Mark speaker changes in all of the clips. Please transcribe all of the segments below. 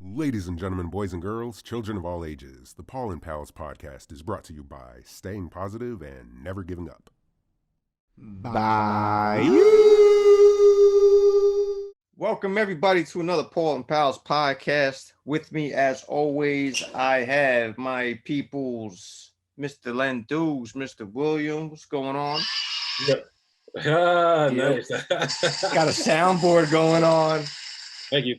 Speaker 1: Ladies and gentlemen, boys and girls, children of all ages, the Paul N Palz Podcast is brought to you by staying positive and never giving up.
Speaker 2: Bye. Welcome everybody to another Paul N Palz Podcast. With me, as always, I have my peoples, Mr. Len Mr. William. What's going on?
Speaker 3: Nice.
Speaker 2: Got a soundboard going on.
Speaker 3: Thank you.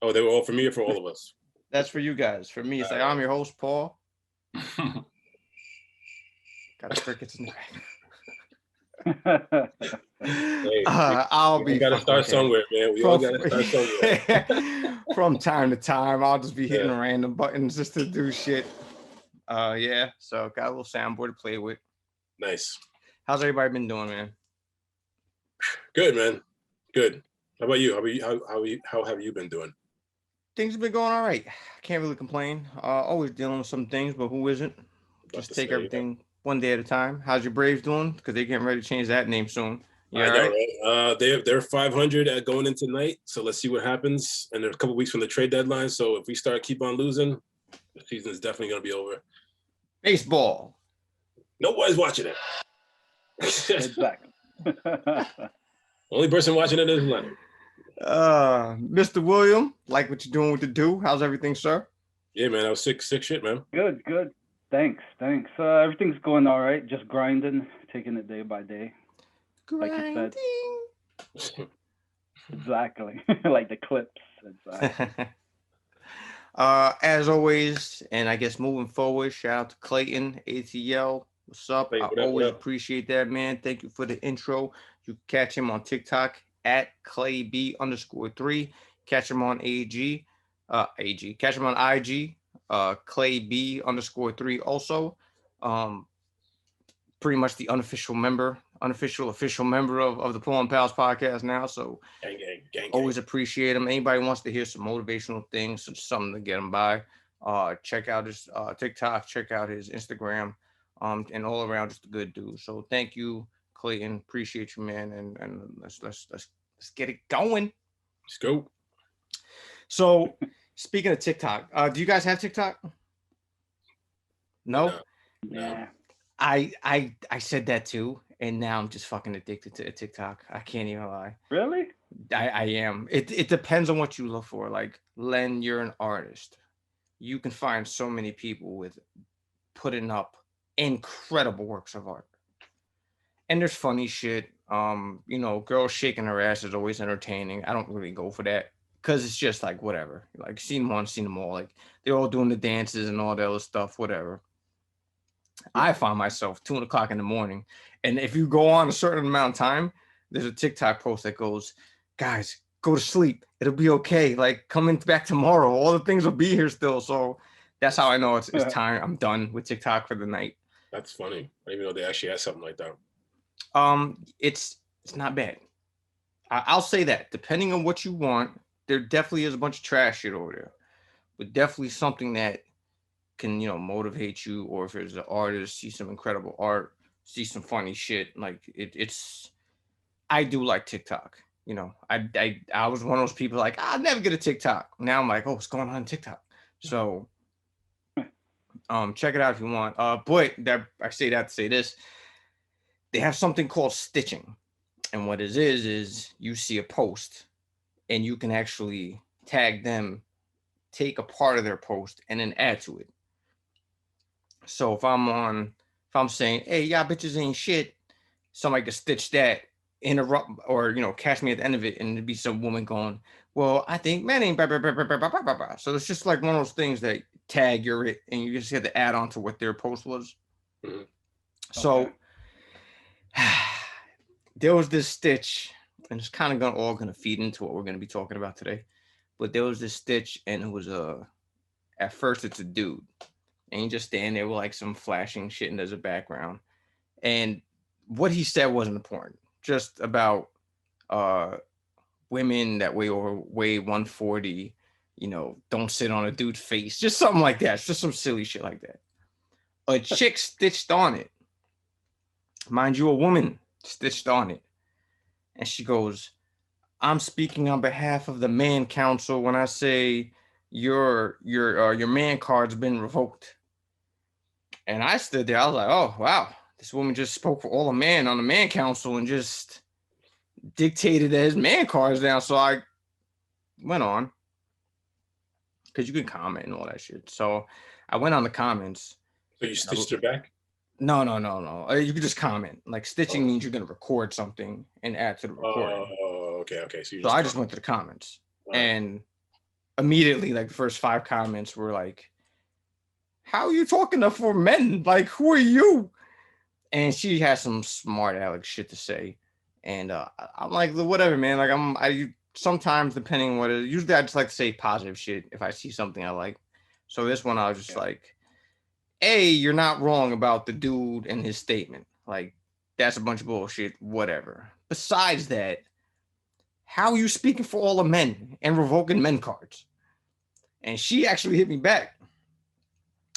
Speaker 3: Oh, they were all for me or for all of us?
Speaker 2: That's for you guys. For me, it's like I'm your host, Paul. Got a crickets in the
Speaker 3: Hey,
Speaker 2: I'll be
Speaker 3: gotta start somewhere, man. We all gotta start somewhere.
Speaker 2: From time to time, I'll just be hitting random buttons just to do shit. Yeah. So got a little soundboard to play with.
Speaker 3: Nice.
Speaker 2: How's everybody been doing, man?
Speaker 3: Good, man. Good. How about you? How have you been doing?
Speaker 2: Things have been going all right. Can't really complain. Always dealing with some things, but who isn't? Just take everything one day at a time. How's your Braves doing? Because they're getting ready to change that name soon.
Speaker 3: Yeah, right? They're 500 going into tonight, so let's see what happens. And they're a couple weeks from the trade deadline, so if we keep on losing, the season is definitely going to be over.
Speaker 2: Baseball.
Speaker 3: Nobody's watching it.
Speaker 4: Exactly.
Speaker 3: Only person watching it is Leonard.
Speaker 2: Mr. William, like what you're doing with the do. How's everything, sir?
Speaker 3: Yeah, man, I was sick shit, man.
Speaker 4: Good. Thanks. Everything's going all right. Just grinding, taking it day by day.
Speaker 2: Grinding.
Speaker 4: Like you said. Exactly. Like the clips. Exactly.
Speaker 2: As always, and I guess moving forward, shout out to Clayton, ATL. What's up? I always appreciate that, man. Thank you for the intro. You can catch him on TikTok at ClayB_3. Catch him on Catch him on IG, ClayB_3 also. Pretty much the official member of the Paul N Palz Podcast now. So
Speaker 3: gang.
Speaker 2: Always appreciate him. Anybody wants to hear some motivational things, something to get him by, check out his TikTok, check out his Instagram, and all around just a good dude. So thank you, Clayton. Appreciate you, man. And let's get it going.
Speaker 3: Let's go.
Speaker 2: So speaking of TikTok, do you guys have TikTok? No?
Speaker 4: Yeah.
Speaker 2: I said that too, and now I'm just fucking addicted to TikTok. I can't even lie.
Speaker 4: Really?
Speaker 2: I am. It depends on what you look for. Like, Len, you're an artist. You can find so many people with putting up incredible works of art. And there's funny shit. Girls shaking her ass is always entertaining. I don't really go for that because it's just like whatever. Like, seen one, seen them all. Like, they're all doing the dances and all that other stuff, whatever. I find myself 2:00 in the morning, and if you go on a certain amount of time, there's a TikTok post that goes, "Guys, go to sleep. It'll be okay. Like, coming back tomorrow. All the things will be here still." So that's how I know it's time. I'm done with TikTok for the night.
Speaker 3: That's funny. I didn't even know they actually had something like that.
Speaker 2: It's not bad. I'll say that. Depending on what you want, there definitely is a bunch of trash shit over there, but definitely something that can motivate you, or if there's an artist, see some incredible art, see some funny shit. Like it's I do like TikTok. I was one of those people like I'll never get a TikTok. Now I'm like, oh, what's going on TikTok? So check it out if you want. But that I say that to say this, they have something called stitching, and what it is you see a post and you can actually tag them, take a part of their post and then add to it. So if I'm saying, hey, y'all bitches ain't shit, somebody could stitch that, interrupt, or catch me at the end of it, and it'd be some woman going, well, I think man ain't blah, blah, blah, blah, blah, blah, blah. So it's just like one of those things that tag your it, and you just have to add on to what their post was. Mm-hmm. So there was this stitch, and it's kind of all gonna feed into what we're gonna be talking about today. But there was this stitch, and it was at first it's a dude. And he just stand there with like some flashing shit and there's a background. And what he said wasn't important. Just about women that weigh 140, don't sit on a dude's face. Just something like that. It's just some silly shit like that. A chick stitched on it. Mind you, a woman stitched on it. And she goes, I'm speaking on behalf of the man council when I say your man card's been revoked. And I stood there. I was like, oh wow, this woman just spoke for all the man on the man council and just dictated that his man card's down. So I went on because you can comment and all that shit. So I went on the comments.
Speaker 3: So you stitched her back?
Speaker 2: No. You can just comment. Like stitching means you're gonna record something and add to the recording.
Speaker 3: Oh, okay.
Speaker 2: So I just went to the comments and immediately, like the first 5 comments were like, "How are you talking to for men? Like, who are you?" And she has some smart aleck shit to say, and I'm like, whatever, man. Like I sometimes depending on what it is. Usually I just like to say positive shit if I see something I like. So this one I was just like, A, you're not wrong about the dude and his statement. Like, that's a bunch of bullshit, whatever. Besides that, how are you speaking for all the men and revoking men cards? And she actually hit me back.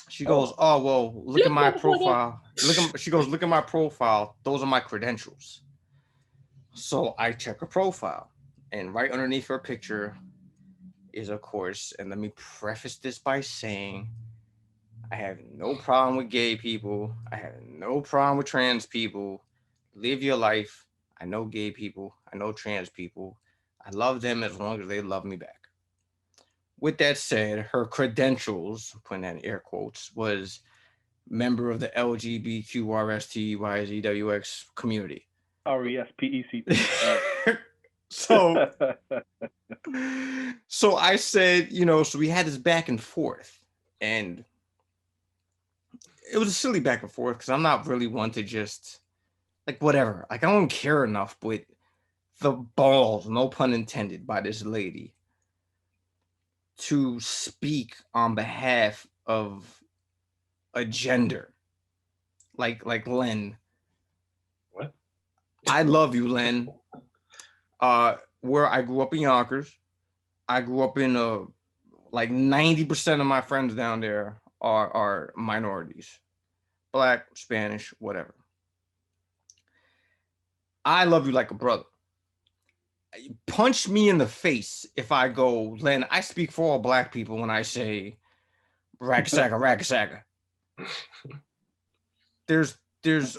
Speaker 2: She goes, oh, well, look at my profile. She goes, look at my profile. Those are my credentials. So I check her profile. And right underneath her picture is, of course, and let me preface this by saying, I have no problem with gay people. I have no problem with trans people. Live your life. I know gay people. I know trans people. I love them as long as they love me back. With that said, her credentials, putting that in air quotes, was member of the LGBTQRSTYZWX community.
Speaker 4: RESPECT.
Speaker 2: So I said, so we had this back and forth, and it was a silly back and forth because I'm not really one to just like whatever. Like I don't care enough with the balls, no pun intended, by this lady to speak on behalf of a gender. Like Len.
Speaker 3: What?
Speaker 2: I love you, Len. Where I grew up in Yonkers, I grew up in like 90% of my friends down there are minorities, Black, Spanish, whatever. I love you like a brother. Punch me in the face if I go, Len, I speak for all Black people when I say rack-a-saga. There's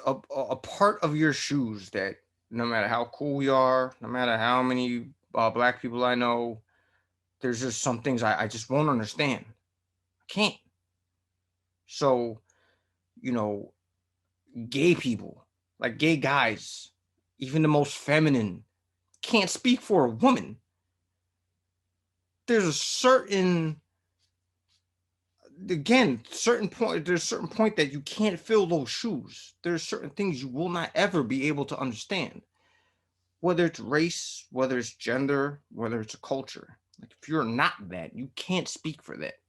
Speaker 2: a part of your shoes that no matter how cool we are, no matter how many Black people I know, there's just some things I just won't understand. I can't. So, gay people, like gay guys, even the most feminine, can't speak for a woman. There's a certain point that you can't fill those shoes. There's certain things you will not ever be able to understand, whether it's race, whether it's gender, whether it's a culture. Like if you're not that, you can't speak for that.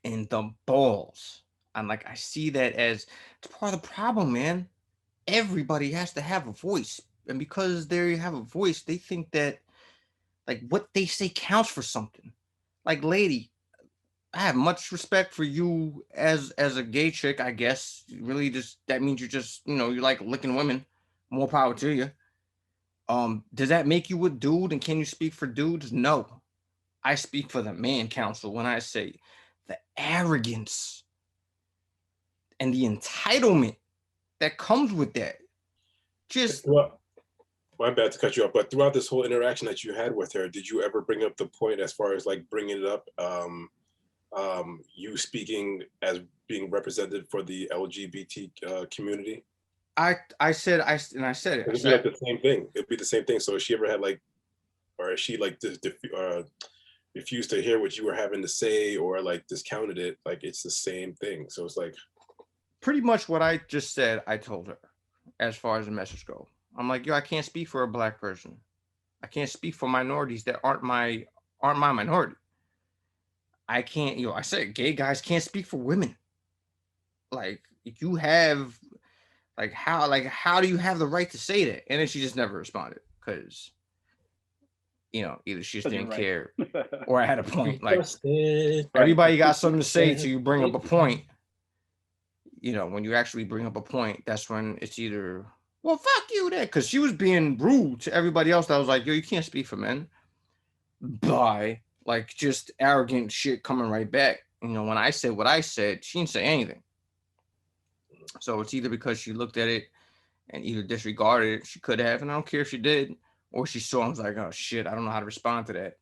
Speaker 2: And the balls, I see that as it's part of the problem, man. Everybody has to have a voice, and because they have a voice, they think that like what they say counts for something. Like, lady, I have much respect for you as a gay chick, I guess. Really, just that means you just you like licking women. More power to you. Does that make you a dude? And can you speak for dudes? No, I speak for the man council when I say the arrogance and the entitlement that comes with that. Just
Speaker 3: my bad to cut you off, but throughout this whole interaction that you had with her, did you ever bring up the point as far as like bringing it up? You speaking as being represented for the LGBT community?
Speaker 2: I said it.
Speaker 3: It'd be like the same thing. It'd be the same thing. So if she ever had like, or if she like refused to hear what you were having to say or like discounted it, like it's the same thing. So it's like
Speaker 2: pretty much what I just said. I told her as far as the message go. I'm like, I can't speak for a Black person. I can't speak for minorities that aren't my minority. I can't, I said gay guys can't speak for women. Like you have, how do you have the right to say that? And then she just never responded because, either she just didn't care or I had a point. Like everybody got something to say till you bring up a point. When you actually bring up a point, that's when it's either well, fuck you there. Because she was being rude to everybody else that was like, yo, you can't speak for men. By like just arrogant shit coming right back. You know, when I said what I said, she didn't say anything. So it's either because she looked at it and either disregarded it, she could have, and I don't care if she did, or she saw and was like, oh shit, I don't know how to respond to that.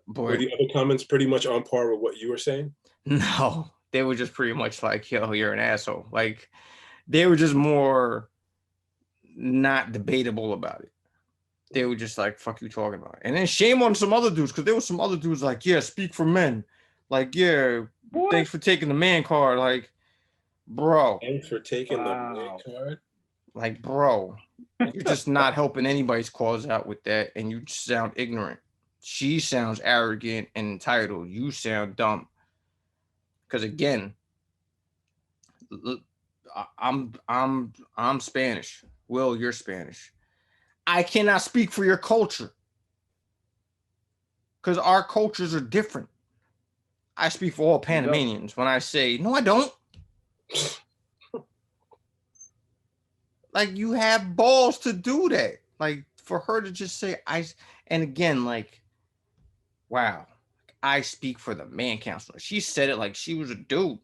Speaker 2: But
Speaker 3: were the other comments pretty much on par with what you were saying?
Speaker 2: No, they were just pretty much like, yo, you're an asshole. Like, they were just more not debatable about it. They were just like, fuck you talking about. And then shame on some other dudes, because there was some other dudes like, yeah, speak for men. Like, yeah,
Speaker 4: What?
Speaker 2: thanks for taking the man card. Like, bro.
Speaker 3: Thanks for taking the man card.
Speaker 2: Like, bro, you're just not helping anybody's cause out with that, and you just sound ignorant. She sounds arrogant and entitled. You sound dumb. Because again, I'm Spanish. Will, you're Spanish. I cannot speak for your culture because our cultures are different. I speak for all Panamanians when I say, no, I don't. Like, you have balls to do that. Like, for her to just say, and again, like, wow, I speak for the man counselor. She said it like she was a dude.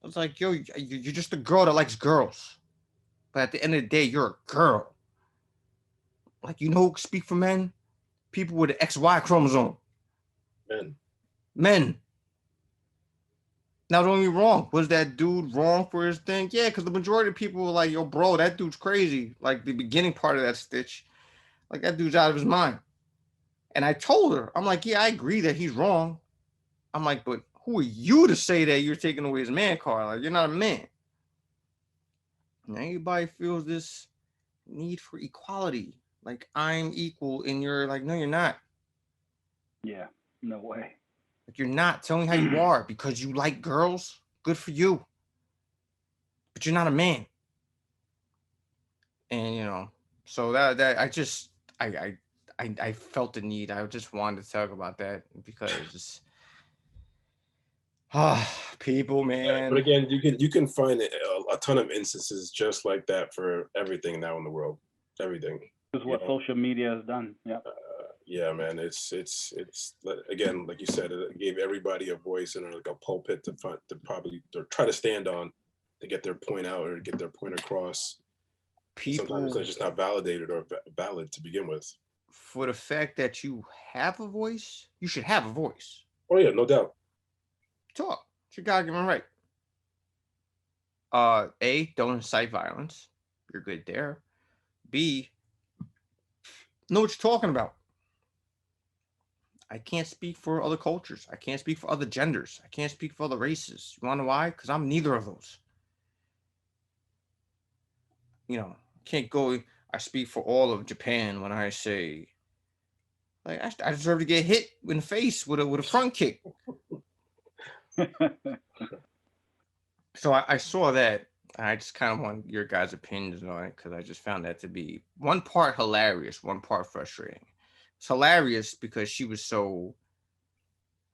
Speaker 2: I was like, yo, you're just a girl that likes girls. But at the end of the day, you're a girl. Like, you know, speak for men? People with an XY chromosome. Men. Now, don't get me wrong. Was that dude wrong for his thing? Yeah, because the majority of people were like, yo, bro, that dude's crazy. Like, the beginning part of that stitch, like, that dude's out of his mind. And I told her, I'm like, yeah, I agree that he's wrong. I'm like, but who are you to say that you're taking away his man card? Like, you're not a man. And everybody feels this need for equality. Like, I'm equal, and you're like, no, you're not.
Speaker 4: Yeah, no way.
Speaker 2: Like, you're not. Tell me how you are. Because you like girls, good for you. But you're not a man. And, you know, so that I felt the need. I just wanted to talk about that because people, man.
Speaker 3: But again, you can find a ton of instances just like that for everything now in the world. Everything.
Speaker 4: This is what social media has done. Yeah.
Speaker 3: Yeah, man. It's again, like you said, it gave everybody a voice and like a pulpit to probably try to stand on to get their point out or get their point across. Sometimes it's just not validated or valid to begin with.
Speaker 2: For the fact that you have a voice, you should have a voice.
Speaker 3: Oh yeah, no doubt.
Speaker 2: Talk. It's your God-given right. A, don't incite violence. You're good there. B, know what you're talking about. I can't speak for other cultures. I can't speak for other genders. I can't speak for other races. You want to know why? Because I'm neither of those. You know, can't go, I speak for all of Japan when I say, like, I deserve to get hit in the face with a front kick. So I saw that. And I just kind of want your guys' opinions on it because I just found that to be one part hilarious, one part frustrating. It's hilarious because she was so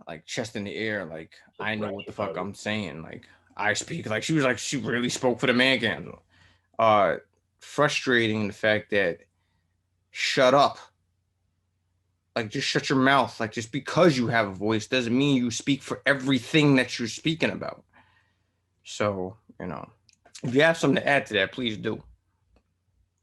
Speaker 2: like chest in the air, like I know what the fuck I'm saying. Like I speak, like she was like she really spoke for the man candle. Frustrating the fact that shut up. Like just shut your mouth. Like just because you have a voice doesn't mean you speak for everything that you're speaking about. So, you know, if you have something to add to that, please do.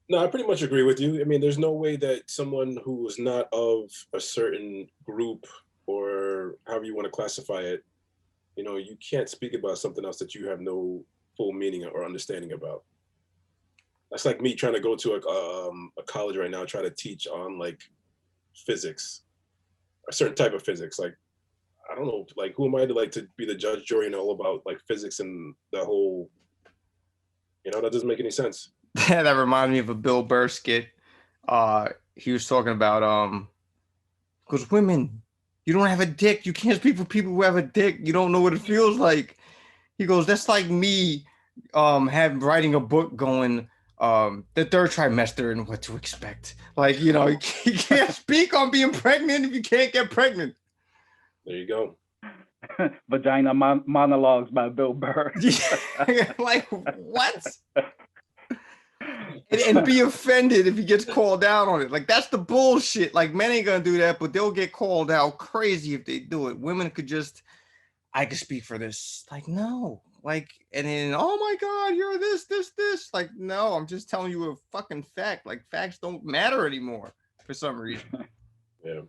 Speaker 3: No, I pretty much agree with you. I mean, there's no way that someone who is not of a certain group or however you want to classify it, you know, you can't speak about something else that you have no full meaning or understanding about. That's like me trying to go to a college right now, try to teach on like physics, a certain type of physics. Like, I don't know, like who am I to like to be the judge, jury, and all about like physics and the whole, you know, that doesn't make any sense.
Speaker 2: That reminded me of a Bill Burr skit. He was talking about because women, you don't have a dick. You can't speak for people who have a dick. You don't know what it feels like. He goes, that's like me writing a book going the third trimester and what to expect. Like, you know, you can't speak on being pregnant if you can't get pregnant.
Speaker 3: There you go.
Speaker 4: Vagina monologues by Bill Burr.
Speaker 2: Like, what? and be offended if he gets called out on it. Like, that's the bullshit. Like, men ain't gonna do that, but they'll get called out crazy if they do it. Women could just, I could speak for this. Like, no. Like, and then, oh my God, you're this. Like, no, I'm just telling you a fucking fact. Like, facts don't matter anymore for some reason.
Speaker 3: Yeah.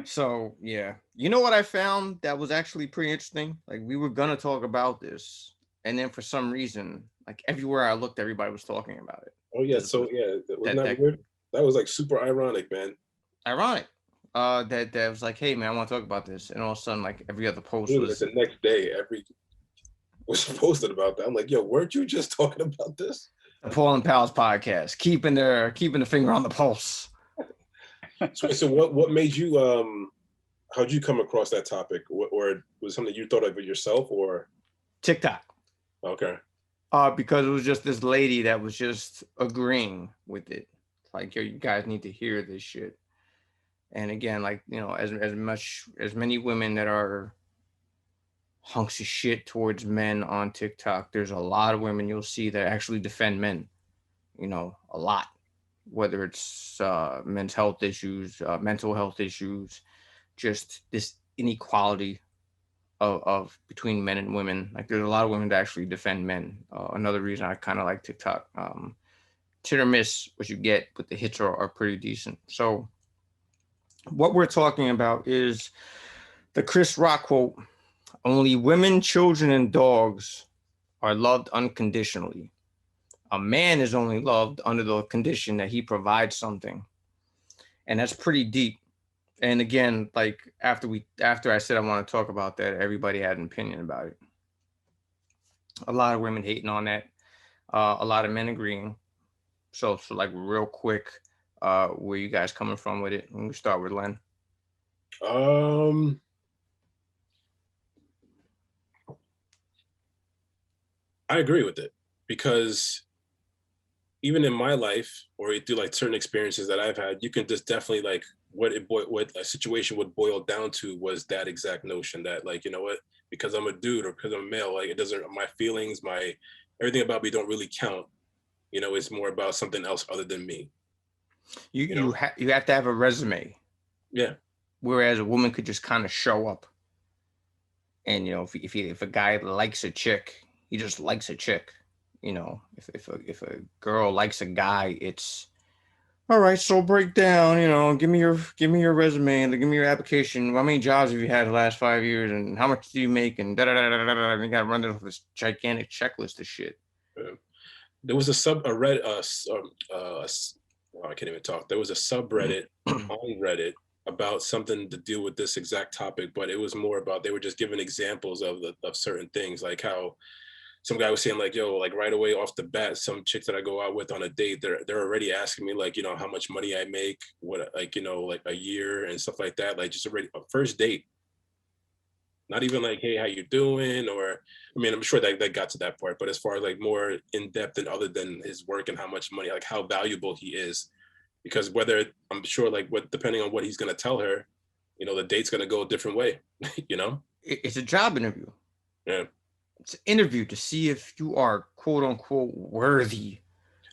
Speaker 2: So, yeah. You know what I found that was actually pretty interesting? Like, we were gonna talk about this, and then for some reason, like, everywhere I looked, everybody was talking about it.
Speaker 3: Oh yeah. So yeah, wasn't that weird? That was like super ironic, man.
Speaker 2: Ironic. That was like, hey man, I want to talk about this, and all of a sudden, like, every other post was
Speaker 3: like the next day, was posted about that. I'm like, yo, weren't you just talking about this?
Speaker 2: The Paul N Palz Podcast, keeping the finger on the pulse.
Speaker 3: So what made you how'd you come across that topic, or was it something you thought of it yourself, or
Speaker 2: TikTok?
Speaker 3: Okay.
Speaker 2: Because it was just this lady that was just agreeing with it. Like, yo, you guys need to hear this shit. And again, like, you know, as many women that are hunks of shit towards men on TikTok, there's a lot of women you'll see that actually defend men, you know, a lot, whether it's men's health issues, mental health issues, just this inequality of between men and women. Like, there's a lot of women that actually defend men. Another reason I kind of like TikTok. Hit or miss what you get, but the hits are pretty decent. So what we're talking about is the Chris Rock quote: "Only women, children, and dogs are loved unconditionally. A man is only loved under the condition that he provides something." And that's pretty deep. And again, like, after I said I want to talk about that, everybody had an opinion about it. A lot of women hating on that. A lot of men agreeing. So like, real quick, where you guys coming from with it? Let me start with Len.
Speaker 3: I agree with it, because even in my life, or through like certain experiences that I've had, you can just definitely, like, what a situation would boil down to was that exact notion that, like, you know what, because I'm a dude or because I'm a male, like, it doesn't, my feelings, my everything about me don't really count. You know, it's more about something else other than me.
Speaker 2: You have to have a resume.
Speaker 3: Yeah.
Speaker 2: Whereas a woman could just kind of show up, and, you know, if a guy likes a chick, he just likes a chick. You know, if a girl likes a guy, it's all right. So break down. You know, give me your resume and give me your application. How many jobs have you had the last 5 years, and how much do you make? And da da da da da da. And you got to run down this gigantic checklist of shit.
Speaker 3: Yeah. There was I can't even talk. There was a subreddit on Reddit about something to deal with this exact topic, but it was more about, they were just giving examples of certain things, like how some guy was saying, like, yo, like, right away off the bat, some chicks that I go out with on a date, they're already asking me, like, you know, how much money I make, what, like, you know, like a year and stuff like that. Like, just already a first date. Not even like, hey, how you doing? Or, I mean, I'm sure that got to that part, but as far as like more in depth and other than his work and how much money, like how valuable he is, because whether, I'm sure, like, what, depending on what he's going to tell her, you know, the date's going to go a different way, you know?
Speaker 2: It's a job interview.
Speaker 3: Yeah.
Speaker 2: It's an interview to see if you are quote unquote worthy.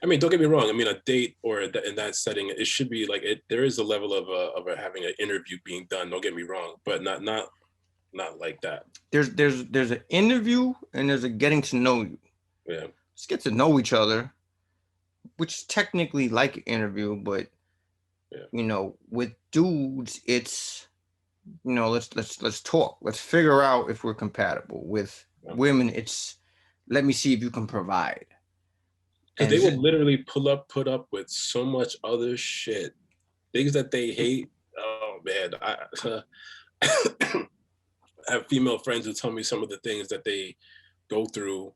Speaker 3: I mean, don't get me wrong. I mean, a date or in that setting, it should be like, there is a level of having an interview being done. Don't get me wrong, but not like that.
Speaker 2: There's an interview and there's a getting to know you.
Speaker 3: Yeah.
Speaker 2: Let's get to know each other, which is technically like an interview, but yeah, you know, with dudes, it's, you know, let's talk. Let's figure out if we're compatible. With women, it's, let me see if you can provide.
Speaker 3: Because they will literally put up with so much other shit, things that they hate. Oh man, I have female friends who tell me some of the things that they go through.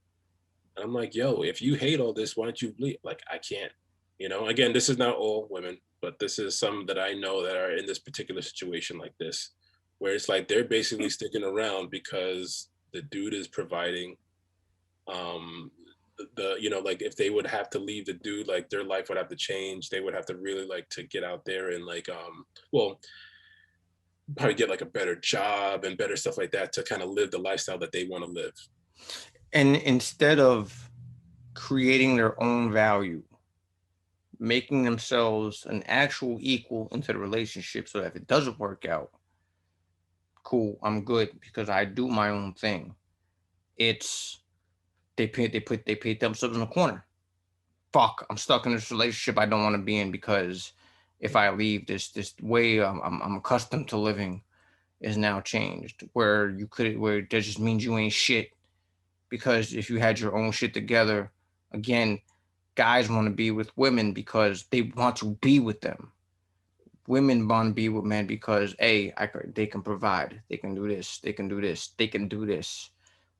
Speaker 3: And I'm like, yo, if you hate all this, why don't you leave? Like, I can't, you know, again, this is not all women, but this is some that I know that are in this particular situation like this, where it's like, they're basically sticking around because the dude is providing. You know, like, if they would have to leave the dude, like, their life would have to change. They would have to really, like, to get out there and, like, well, probably get like a better job and better stuff like that to kind of live the lifestyle that they want to live.
Speaker 2: And instead of creating their own value, making themselves an actual equal into the relationship, so that if it doesn't work out, cool, I'm good because I do my own thing. It's they paint themselves in a corner. Fuck, I'm stuck in this relationship I don't want to be in, because if I leave, this way I'm accustomed to living is now changed. Where that just means you ain't shit, because if you had your own shit together, again, guys want to be with women because they want to be with them. Women want to be with men because they can provide, they can do this, they can do this, they can do this.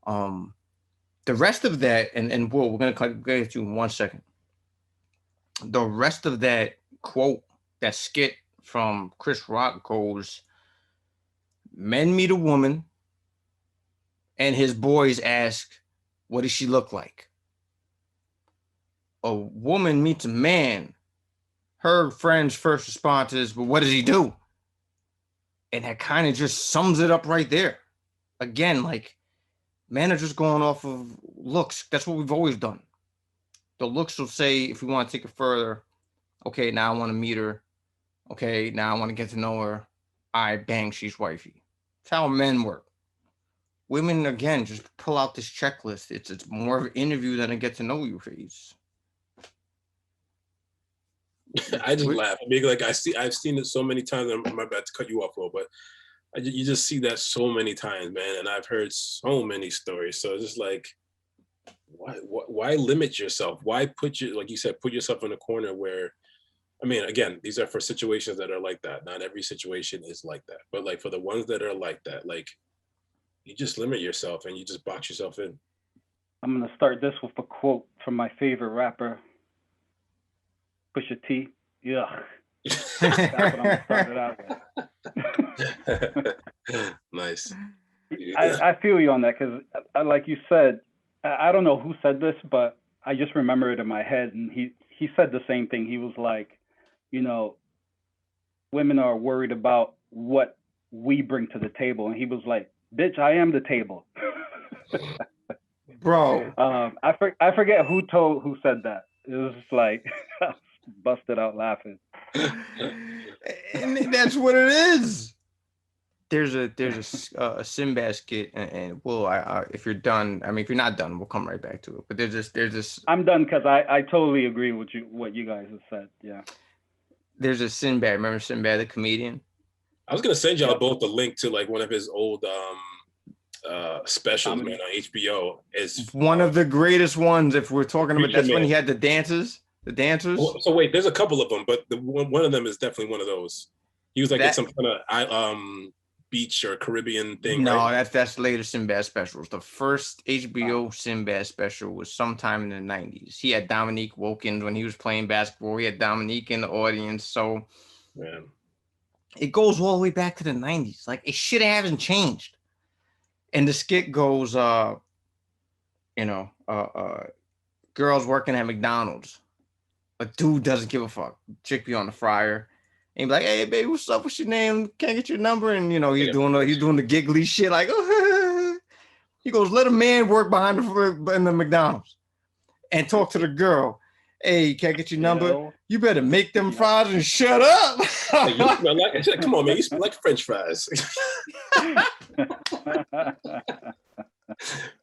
Speaker 2: The rest of that, and we're gonna get to in 1 second. The rest of that quote, that skit from Chris Rock goes, men meet a woman and his boys ask, what does she look like? A woman meets a man, her friend's first response is, well, what does he do? And that kind of just sums it up right there. Again, like, men are just going off of looks. That's what we've always done. The looks will say, if we want to take it further, okay, now I want to meet her. Okay, now I want to get to know her. I bang, she's wifey. That's how men work. Women, again, just pull out this checklist. It's more of an interview than a get to know you phase.
Speaker 3: I just laugh. I mean, like I've seen it so many times. I'm about to cut you off, Will, but you just see that so many times, man. And I've heard so many stories. So it's just like, why limit yourself? Why like you said, put yourself in a corner where, I mean, again, these are for situations that are like that. Not every situation is like that, but like for the ones that are like that, like you just limit yourself and you just box yourself in.
Speaker 4: I'm gonna start this with a quote from my favorite rapper, Pusha T. Yeah. That's what I'm gonna start it out with.
Speaker 3: Nice.
Speaker 4: I feel you on that, because like you said, I don't know who said this, but I just remember it in my head, and he said the same thing. He was like, women are worried about what we bring to the table, and he was like, bitch, I am the table.
Speaker 2: Bro.
Speaker 4: I forget who said that. It was just like busted out laughing.
Speaker 2: And that's what it is. There's a Sinbad skit, and Will, if you're done, I mean, if you're not done, we'll come right back to it. But there's this.
Speaker 4: I'm done, because I totally agree with what you guys have said. Yeah.
Speaker 2: There's a Sinbad. Remember Sinbad, the comedian?
Speaker 3: I was gonna send y'all both the link to like one of his old specials, man, on HBO. Is
Speaker 2: one of the greatest ones. If we're talking about, that's when he had the dancers.
Speaker 3: So wait, there's a couple of them, but one of them is definitely one of those. He was like in some kind of beach or Caribbean thing.
Speaker 2: No,
Speaker 3: right?
Speaker 2: that's later Sinbad specials. The first HBO Sinbad special was sometime in the 90s. He had Dominique Wilkins when he was playing basketball. He had Dominique in the audience. So
Speaker 3: man,
Speaker 2: it goes all the way back to the 90s. Like, it shit hasn't changed. And the skit goes, girls working at McDonald's. A dude doesn't give a fuck. Chick be on the fryer. And he be like, hey, baby, what's up? What's your name? Can't get your number? And, he's doing the giggly shit. Like, oh. He goes, let a man work in the McDonald's and talk to the girl. Hey, can't get your number? You better make them fries and shut up.
Speaker 3: Hey, you smell like, come on, man. You smell like French fries.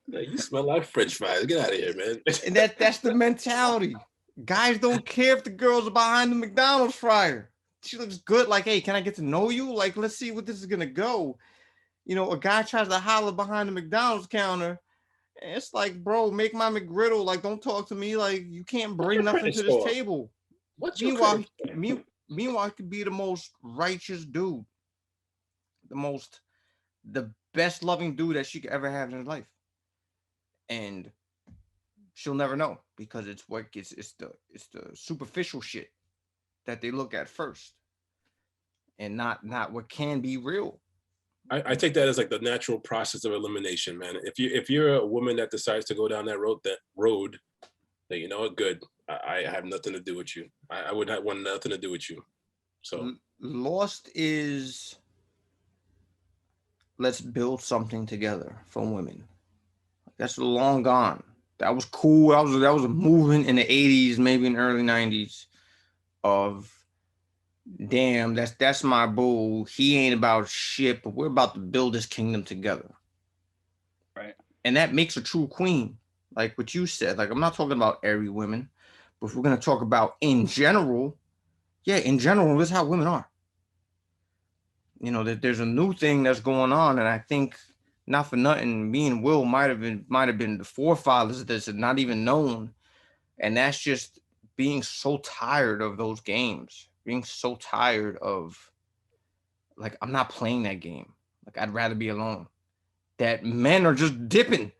Speaker 3: You smell like French fries. Get out of here, man.
Speaker 2: And that's the mentality. Guys don't care if the girls are behind the McDonald's fryer. She looks good. Like, hey, can I get to know you? Like, let's see what this is gonna go. A guy tries to holler behind the McDonald's counter. And it's like, bro, make my McGriddle. Like, don't talk to me. Like, you can't bring nothing to this table. Meanwhile, I could be the most righteous dude, the best loving dude that she could ever have in her life, and she'll never know, because it's the superficial shit that they look at first, and not what can be real.
Speaker 3: I take that as like the natural process of elimination, man. If you're a woman that decides to go down that road, then you know what, good. I have nothing to do with you. I would not want nothing to do with you. So
Speaker 2: Lost is, let's build something together for women. That's long gone. That was cool. That was a movement in the 80s, maybe in the early 90s of damn, that's my boo. He ain't about shit, but we're about to build this kingdom together.
Speaker 4: Right.
Speaker 2: And that makes a true queen. Like what you said. Like I'm not talking about every woman, but if we're gonna talk about in general, yeah, in general, this is how women are. You know, that there's a new thing that's going on, and I think not for nothing, me and Will might have been the forefathers of this and not even known. And that's just being so tired of those games, being so tired of like, I'm not playing that game. Like, I'd rather be alone. That men are just dipping.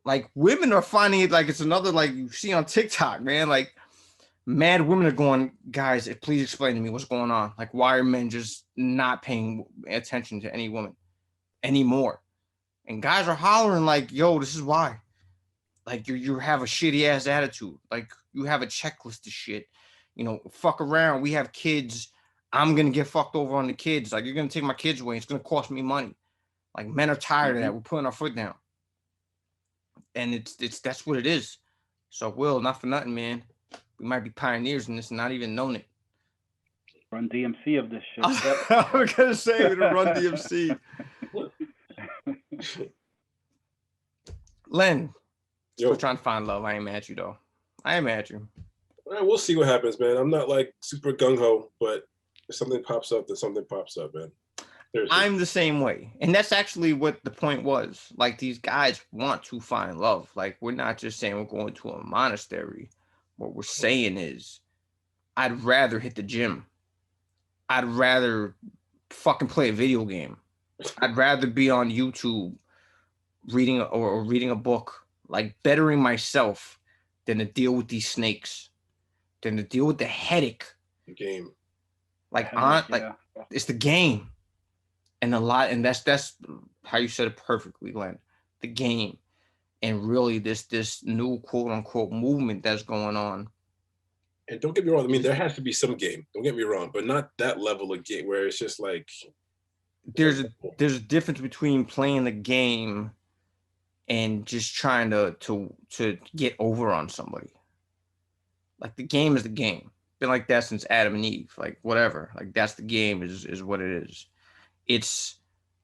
Speaker 2: Like, women are finding it like it's another, like you see on TikTok, man. Like, mad women are going, guys, please explain to me what's going on. Like, why are men just not paying attention to any woman anymore? And guys are hollering like, yo, this is why. Like, you have a shitty ass attitude. Like, you have a checklist of shit. You know, fuck around. We have kids. I'm going to get fucked over on the kids. Like, you're going to take my kids away. It's going to cost me money. Like, men are tired of that. We're putting our foot down. And it's that's what it is. So, Will, not for nothing, man. We might be pioneers in this and not even known it.
Speaker 4: Run DMC of this shit.
Speaker 2: I was going to say, we're the Run DMC. Len, still trying to find love. I ain't mad at you, though. I ain't mad at you.
Speaker 3: All right, we'll see what happens, man. I'm not like super gung-ho, but if something pops up, then something pops up, man. Seriously.
Speaker 2: I'm the same way. And that's actually what the point was. Like, these guys want to find love. Like, we're not just saying we're going to a monastery. What we're saying is, I'd rather hit the gym. I'd rather fucking play a video game. I'd rather be on YouTube reading a book, like bettering myself than to deal with these snakes, than to deal with the headache.
Speaker 3: The game.
Speaker 2: It's the game. And that's how you said it perfectly, Len. The game. And really this new quote unquote movement that's going on.
Speaker 3: And don't get me wrong, I mean, there has to be some game. Don't get me wrong, but not that level of game where it's just like
Speaker 2: there's a difference between playing the game and just trying to get over on somebody. Like, the game is the game. Been like that since Adam and Eve. Like, whatever. Like, that's the game is what it is. It's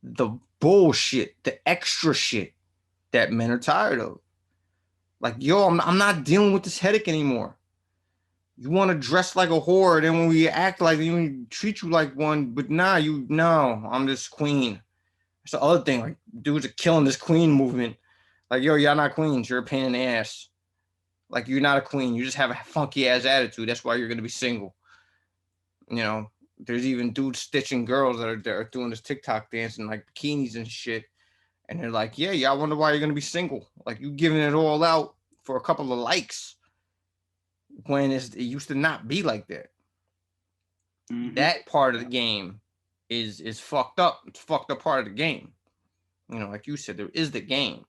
Speaker 2: the bullshit, the extra shit that men are tired of. Like, yo, I'm not dealing with this headache anymore. You want to dress like a whore, then when we act like we treat you like one, but I'm this queen. It's the other thing. Like, dudes are killing this queen movement. Like, yo, y'all not queens. You're a pain in the ass. Like, you're not a queen. You just have a funky ass attitude. That's why you're gonna be single. You know, there's even dudes stitching girls that are doing this TikTok dance in like bikinis and shit. And they're like, yeah, y'all wonder why you're gonna be single. Like, you giving it all out for a couple of likes. When it used to not be like that. Mm-hmm. That part of the game is fucked up. It's a fucked up part of the game. You know, like you said, there is the game.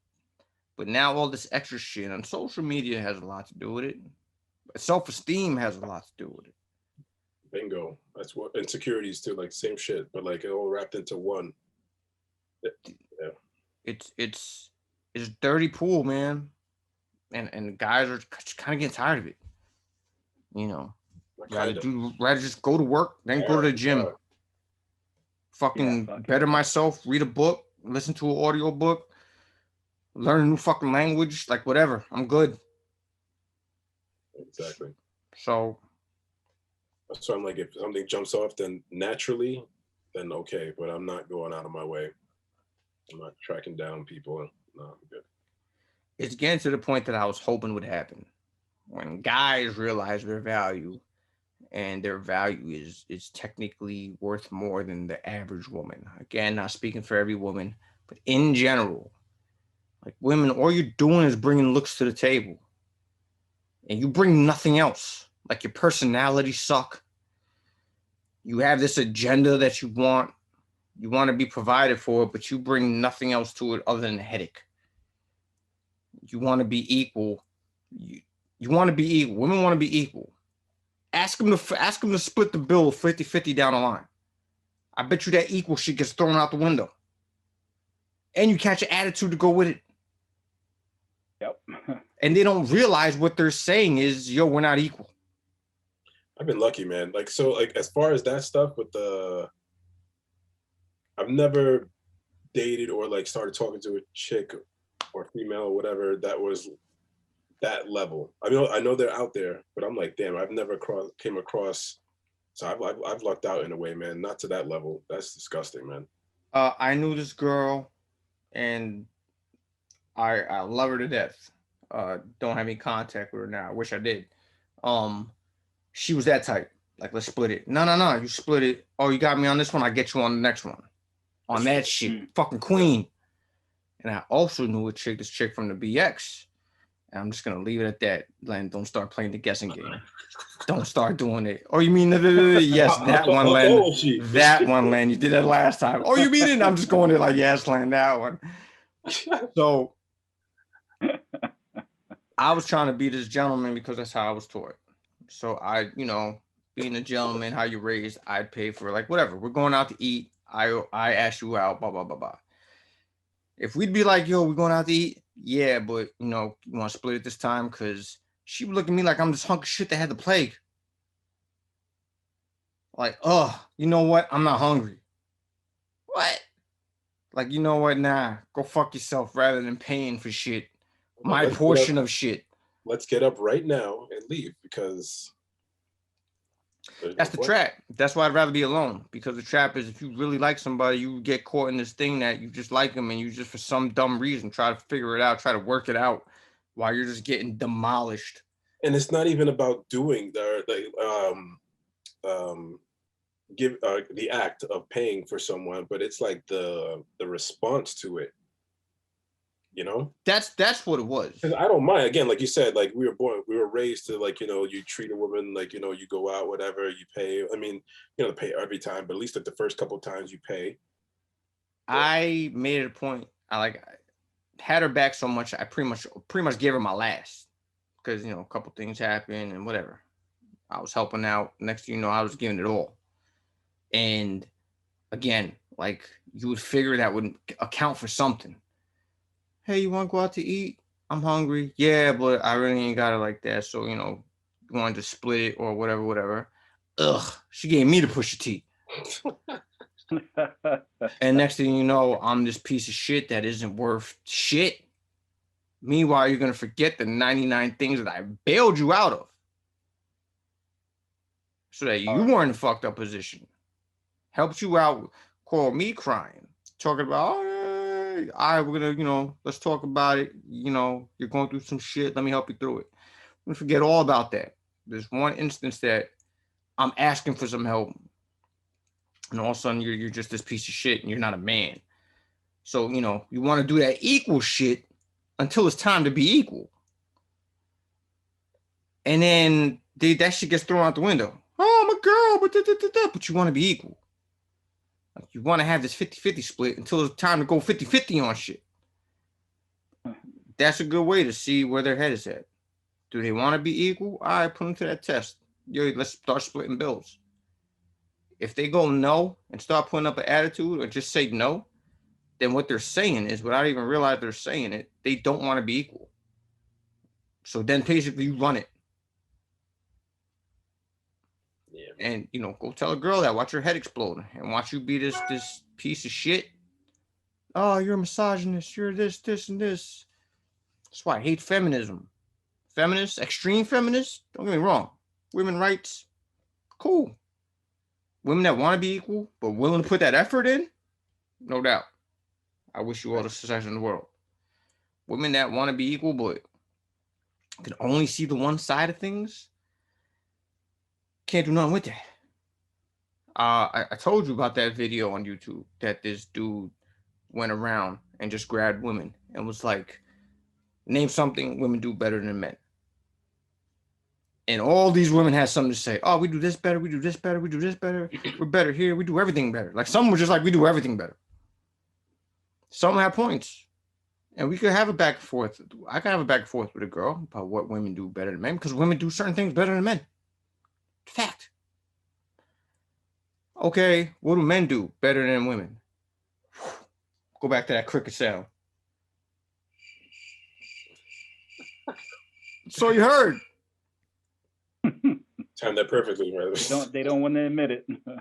Speaker 2: But now all this extra shit on social media has a lot to do with it. Self-esteem has a lot to do with it.
Speaker 3: Bingo. That's what insecurities too, like same shit, but like it all wrapped into one. Yeah.
Speaker 2: It's a dirty pool, man. And guys are kind of getting tired of it. You know, rather just go to work, then go to the gym. Fucking better myself, read a book, listen to an audio book, learn a new fucking language, like whatever. I'm good.
Speaker 3: Exactly.
Speaker 2: So
Speaker 3: I'm like, if something jumps off, then naturally, then okay. But I'm not going out of my way. I'm not tracking down people. No, I'm good.
Speaker 2: It's getting to the point that I was hoping would happen. When guys realize their value, and their value is technically worth more than the average woman. Again, not speaking for every woman, but in general, like women, all you're doing is bringing looks to the table, and you bring nothing else. Like, your personality suck. You have this agenda that you want to be provided for, but you bring nothing else to it other than a headache. You want to be equal. You want to be equal. Women want to be equal. Ask them to split the bill 50-50 down the line. I bet you that equal shit gets thrown out the window. And you catch an attitude to go with it.
Speaker 4: Yep.
Speaker 2: And they don't realize what they're saying is, yo, we're not equal.
Speaker 3: I've been lucky, man. Like, so, like, as far as that stuff with I've never dated or like started talking to a chick or female or whatever that was that level. I know they're out there, but I'm like, damn, I've never came across. So I've lucked out in a way, man. Not to that level. That's disgusting, man.
Speaker 2: I knew this girl, and I love her to death. Don't have any contact with her now. I wish I did. She was that type. Like, let's split it. No. You split it. Oh, you got me on this one. I get you on the next one. On that shit. Fucking queen. And I also knew this chick from the BX. And I'm just going to leave it at that. Len, don't start playing the guessing game. Don't start doing it. Oh, you mean, yes, that one, Len. That one, Len. You did that last time. Oh, you mean it? I'm just going to like, yes, Len, that one. So I was trying to be this gentleman because that's how I was taught. So I, being a gentleman, how you raised, I'd pay for like, whatever. We're going out to eat. I ask you out, blah, blah, blah, blah. If we'd be like, yo, we're going out to eat. Yeah, but, you want to split it this time? Because she would look at me like I'm this hunk of shit that had the plague. Like, oh, you know what? I'm not hungry. What? Like, you know what? Nah, go fuck yourself rather than paying for shit. My portion of shit.
Speaker 3: Let's get up right now and leave because
Speaker 2: that's the trap. That's why I'd rather be alone, because the trap is if you really like somebody, you get caught in this thing that you just like them and you just for some dumb reason try to figure it out, try to work it out while you're just getting demolished.
Speaker 3: And it's not even about doing the act of paying for someone, but it's like the response to it.
Speaker 2: That's what it was.
Speaker 3: I don't mind. Again, like you said, like we were raised to like, you treat a woman like, you go out, whatever, you pay. I mean, pay every time, but at least at the first couple of times you pay.
Speaker 2: I made it a point. I had her back so much. I pretty much gave her my last because, a couple things happened and whatever. I was helping out. Next thing you know, I was giving it all. And again, like you would figure that would account for something. Hey, you want to go out to eat? I'm hungry. Yeah, but I really ain't got it like that. So, you wanted to split it or whatever. Ugh, she gave me the Pusha T. And next thing you know, I'm this piece of shit that isn't worth shit. Meanwhile, you're going to forget the 99 things that I bailed you out of. So that you weren't in a fucked up position. Helped you out, called me crying. Talking about, all right, we're going to, let's talk about it. You're going through some shit. Let me help you through it. I'm going to forget all about that. There's one instance that I'm asking for some help. And all of a sudden, you're just this piece of shit and you're not a man. So, you want to do that equal shit until it's time to be equal. And then that shit gets thrown out the window. Oh, I'm a girl, but you want to be equal. Like you want to have this 50-50 split until it's time to go 50-50 on shit. That's a good way to see where their head is at. Do they want to be equal? All right, put them to that test. Yo, let's start splitting bills. If they go no and start putting up an attitude or just say no, then what they're saying is, without even realizing they're saying it, they don't want to be equal. So then basically you run it. Yeah. And, go tell a girl that, watch her head explode and watch you be this piece of shit. Oh, you're a misogynist. You're this, and this. That's why I hate feminism. Feminists, extreme feminists, don't get me wrong. Women's rights, cool. Women that want to be equal, but willing to put that effort in, no doubt. I wish you all the success in the world. Women that want to be equal, but can only see the one side of things, can't do nothing with that. I told you about that video on YouTube that this dude went around and just grabbed women and was like, name something women do better than men. And all these women had something to say. Oh, we do this better. We do this better. We do this better. We're better here. We do everything better. Like some were just like, we do everything better. Some have points. And we could have a back and forth. I can have a back and forth with a girl about what women do better than men because women do certain things better than men. Fact. Okay, what do men do better than women? Go back to that cricket sound. So you heard.
Speaker 3: Timed that perfectly, brother.
Speaker 4: They don't want to admit it. They're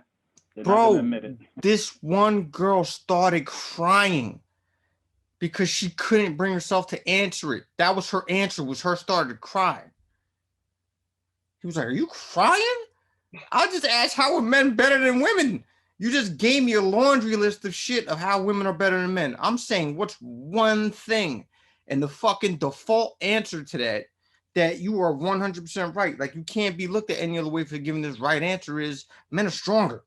Speaker 4: not
Speaker 2: Bro,
Speaker 4: gonna admit it.
Speaker 2: this one girl started crying because she couldn't bring herself to answer it. That was her answer, was her started to cry. He was like, are you crying? I just asked, how are men better than women? You just gave me a laundry list of shit of how women are better than men. I'm saying, what's one thing? And the fucking default answer to that you are 100% right. Like, you can't be looked at any other way for giving this right answer is men are stronger.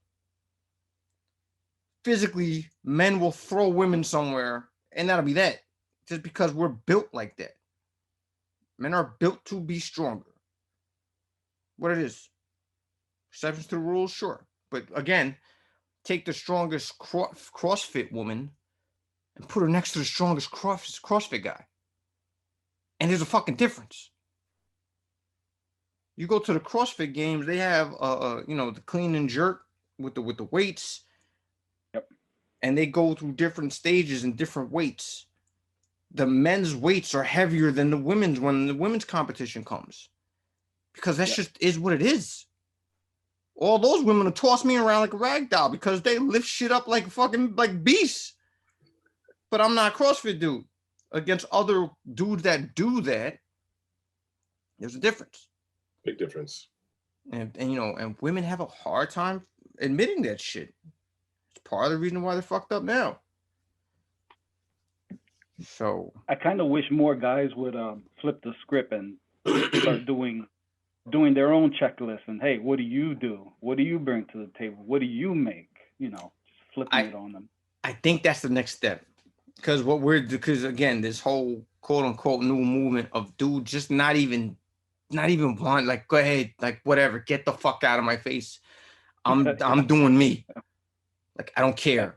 Speaker 2: Physically, men will throw women somewhere, and that'll be that. Just because we're built like that. Men are built to be stronger. What it is. Exceptions to the rules, sure. But again, take the strongest CrossFit woman and put her next to the strongest CrossFit guy. And there's a fucking difference. You go to the CrossFit games, they have the clean and jerk with the weights.
Speaker 4: Yep.
Speaker 2: And they go through different stages and different weights. The men's weights are heavier than the women's when the women's competition comes. Because that's just is what it is. All those women will toss me around like a rag doll because they lift shit up like fucking like beasts. But I'm not a CrossFit dude. Against other dudes that do that, there's a difference.
Speaker 3: Big difference.
Speaker 2: And women have a hard time admitting that shit. It's part of the reason why they're fucked up now. So
Speaker 4: I kind of wish more guys would flip the script and start doing their own checklist. And hey, what do you do? What do you bring to the table? What do you make? Just flipping it on them.
Speaker 2: I think that's the next step. Because again, this whole quote unquote new movement of dude just not even want, like, go ahead, like whatever, get the fuck out of my face. I'm doing me. Like, I don't care.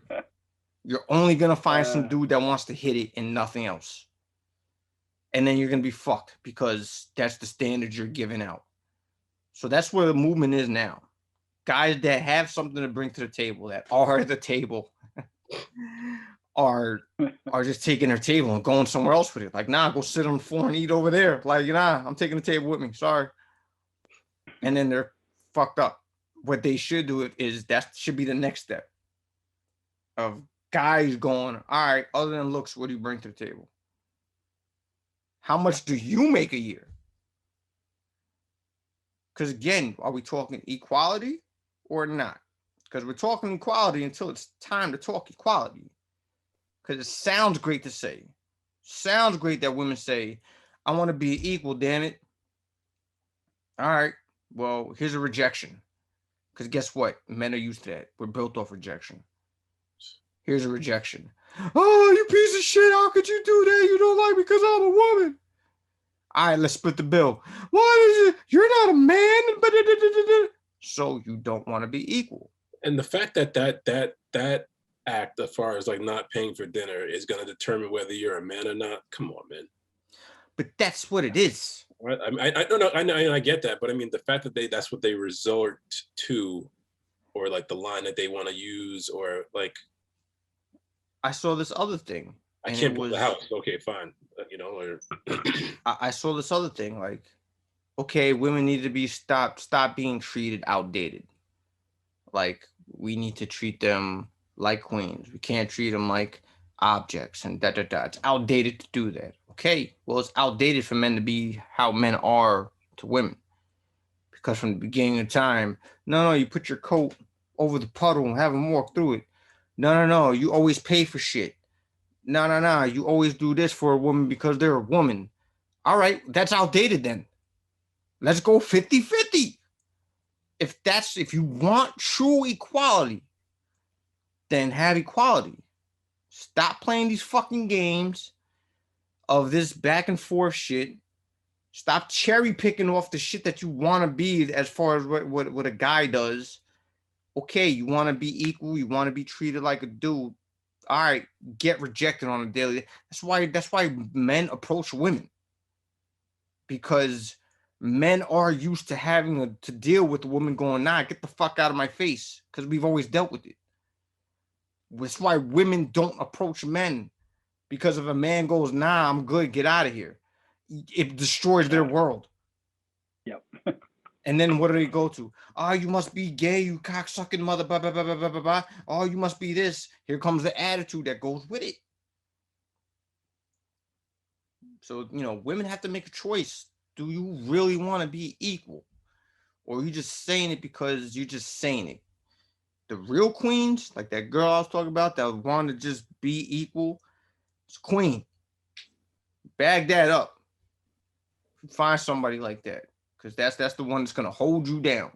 Speaker 2: You're only gonna find some dude that wants to hit it and nothing else. And then you're gonna be fucked because that's the standard you're giving out. So that's where the movement is now. Guys that have something to bring to the table, that are at the table, are just taking their table and going somewhere else with it. Like, nah, go sit on the floor and eat over there. Like, I'm taking the table with me. Sorry. And then they're fucked up. What they should do is that should be the next step of guys going, all right, other than looks, what do you bring to the table? How much do you make a year? Because again, are we talking equality or not? Because we're talking equality until it's time to talk equality. Because it sounds great to say. Sounds great that women say, I want to be equal, damn it. All right, well, here's a rejection. Because guess what? Men are used to that. We're built off rejection. Here's a rejection. Oh, you piece of shit. How could you do that? You don't like me because I'm a woman. All right, let's split the bill. Why is it? You're not a man. So you don't want to be equal.
Speaker 3: And the fact that act, as far as like not paying for dinner, is going to determine whether you're a man or not. Come on, man.
Speaker 2: But that's what it is.
Speaker 3: Right? I don't know. I get that, but I mean the fact that that's what they resort to, or like the line that they want to use, or like.
Speaker 2: I saw this other thing.
Speaker 3: I can't build the house. Okay, fine. Or
Speaker 2: I saw this other thing. Like, okay, women need to be stop being treated outdated. Like, we need to treat them like queens. We can't treat them like objects and It's outdated to do that. Okay, well, it's outdated for men to be how men are to women. Because from the beginning of time, no, you put your coat over the puddle and have them walk through it. No, you always pay for shit. No, you always do this for a woman because they're a woman. All right, that's outdated then. Let's go 50-50. If you want true equality, then have equality. Stop playing these fucking games of this back and forth shit. Stop cherry picking off the shit that you want to be as far as what a guy does. Okay, you want to be equal. You want to be treated like a dude. All right, get rejected on a daily. That's why men approach women. Because men are used to having to deal with the woman going, nah, get the fuck out of my face. Because we've always dealt with it. That's why women don't approach men. Because if a man goes, nah, I'm good, get out of here. it destroys their world.
Speaker 4: Yep.
Speaker 2: And then what do they go to? Oh, you must be gay, you cocksucking mother, blah, blah, blah, blah, blah, blah, blah. Oh, you must be this. Here comes the attitude that goes with it. So, women have to make a choice. Do you really want to be equal? Or are you just saying it because you're just saying it? The real queens, like that girl I was talking about that want to just be equal, it's queen. Bag that up. Find somebody like that. Because that's the one that's going to hold you down.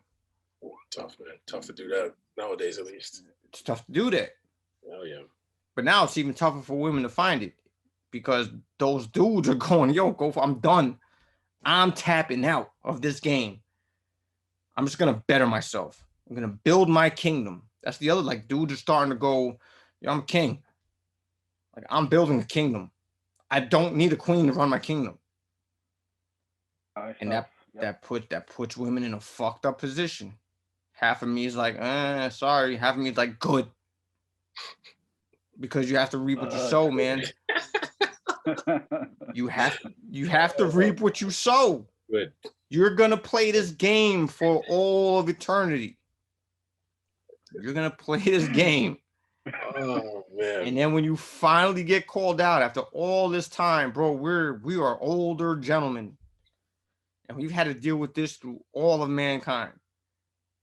Speaker 3: Tough, man. Tough to do that nowadays, at least.
Speaker 2: It's tough to do that.
Speaker 3: Oh, yeah.
Speaker 2: But now it's even tougher for women to find it because those dudes are going, yo, I'm done. I'm tapping out of this game. I'm just going to better myself. I'm going to build my kingdom. That's the other, like, dudes are starting to go, yo, I'm a king. Like, I'm building a kingdom. I don't need a queen to run my kingdom. And that puts women in a fucked up position. Half of me is like, sorry. Half of me is like, good. Because you have to reap what you sow, man. You have to reap what you sow.
Speaker 3: Good.
Speaker 2: You're gonna play this game for all of eternity. You're gonna play this game.
Speaker 3: Oh man.
Speaker 2: And then when you finally get called out after all this time, bro, we are older gentlemen. And we've had to deal with this through all of mankind.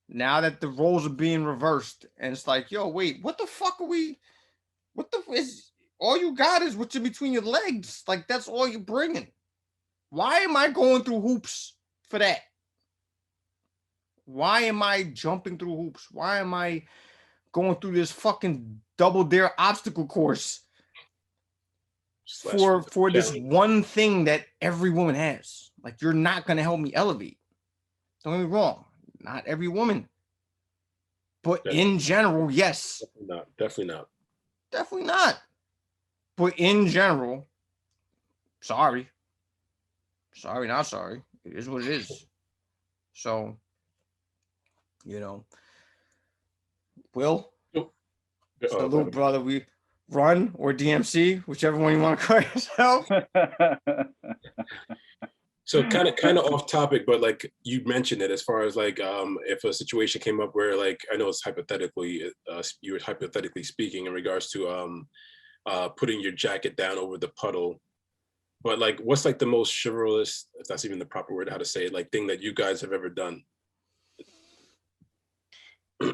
Speaker 2: Now that the roles are being reversed, and it's like, yo, wait, what the fuck are we? What the is all you got is what's in between your legs? Like that's all you're bringing. Why am I going through hoops for that? Why am I jumping through hoops? Why am I going through this fucking double dare obstacle course for this one thing that every woman has? Like, you're not going to help me elevate. Don't get me wrong. Not every woman. But in general, yes.
Speaker 3: Definitely not.
Speaker 2: Definitely not. But in general, sorry. Sorry, not sorry. It is what it is. So, Will, salute, brother. We run or DMC, whichever one you want to call yourself.
Speaker 3: So kind of off topic, but like you mentioned it as far as like if a situation came up where like I know it's hypothetically you were hypothetically speaking in regards to putting your jacket down over the puddle, but like what's like the most chivalrous, if that's even the proper word how to say it, like thing that you guys have ever done? Go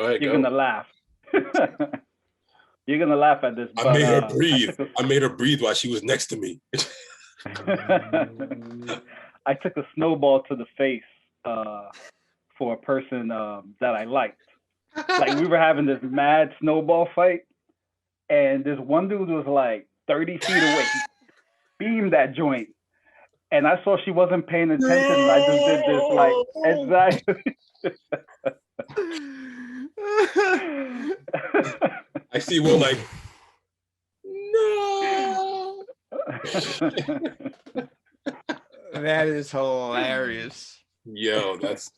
Speaker 3: ahead.
Speaker 4: You're gonna laugh. You're gonna laugh at this.
Speaker 3: I made her breathe. I made her breathe while she was next to me.
Speaker 4: I took a snowball to the face for a person that I liked. Like we were having this mad snowball fight, and this one dude was like 30 feet away. He beamed that joint, and I saw she wasn't paying attention. And I just did this like exactly.
Speaker 3: I see Will like, no.
Speaker 2: That is hilarious.
Speaker 3: Yo, that's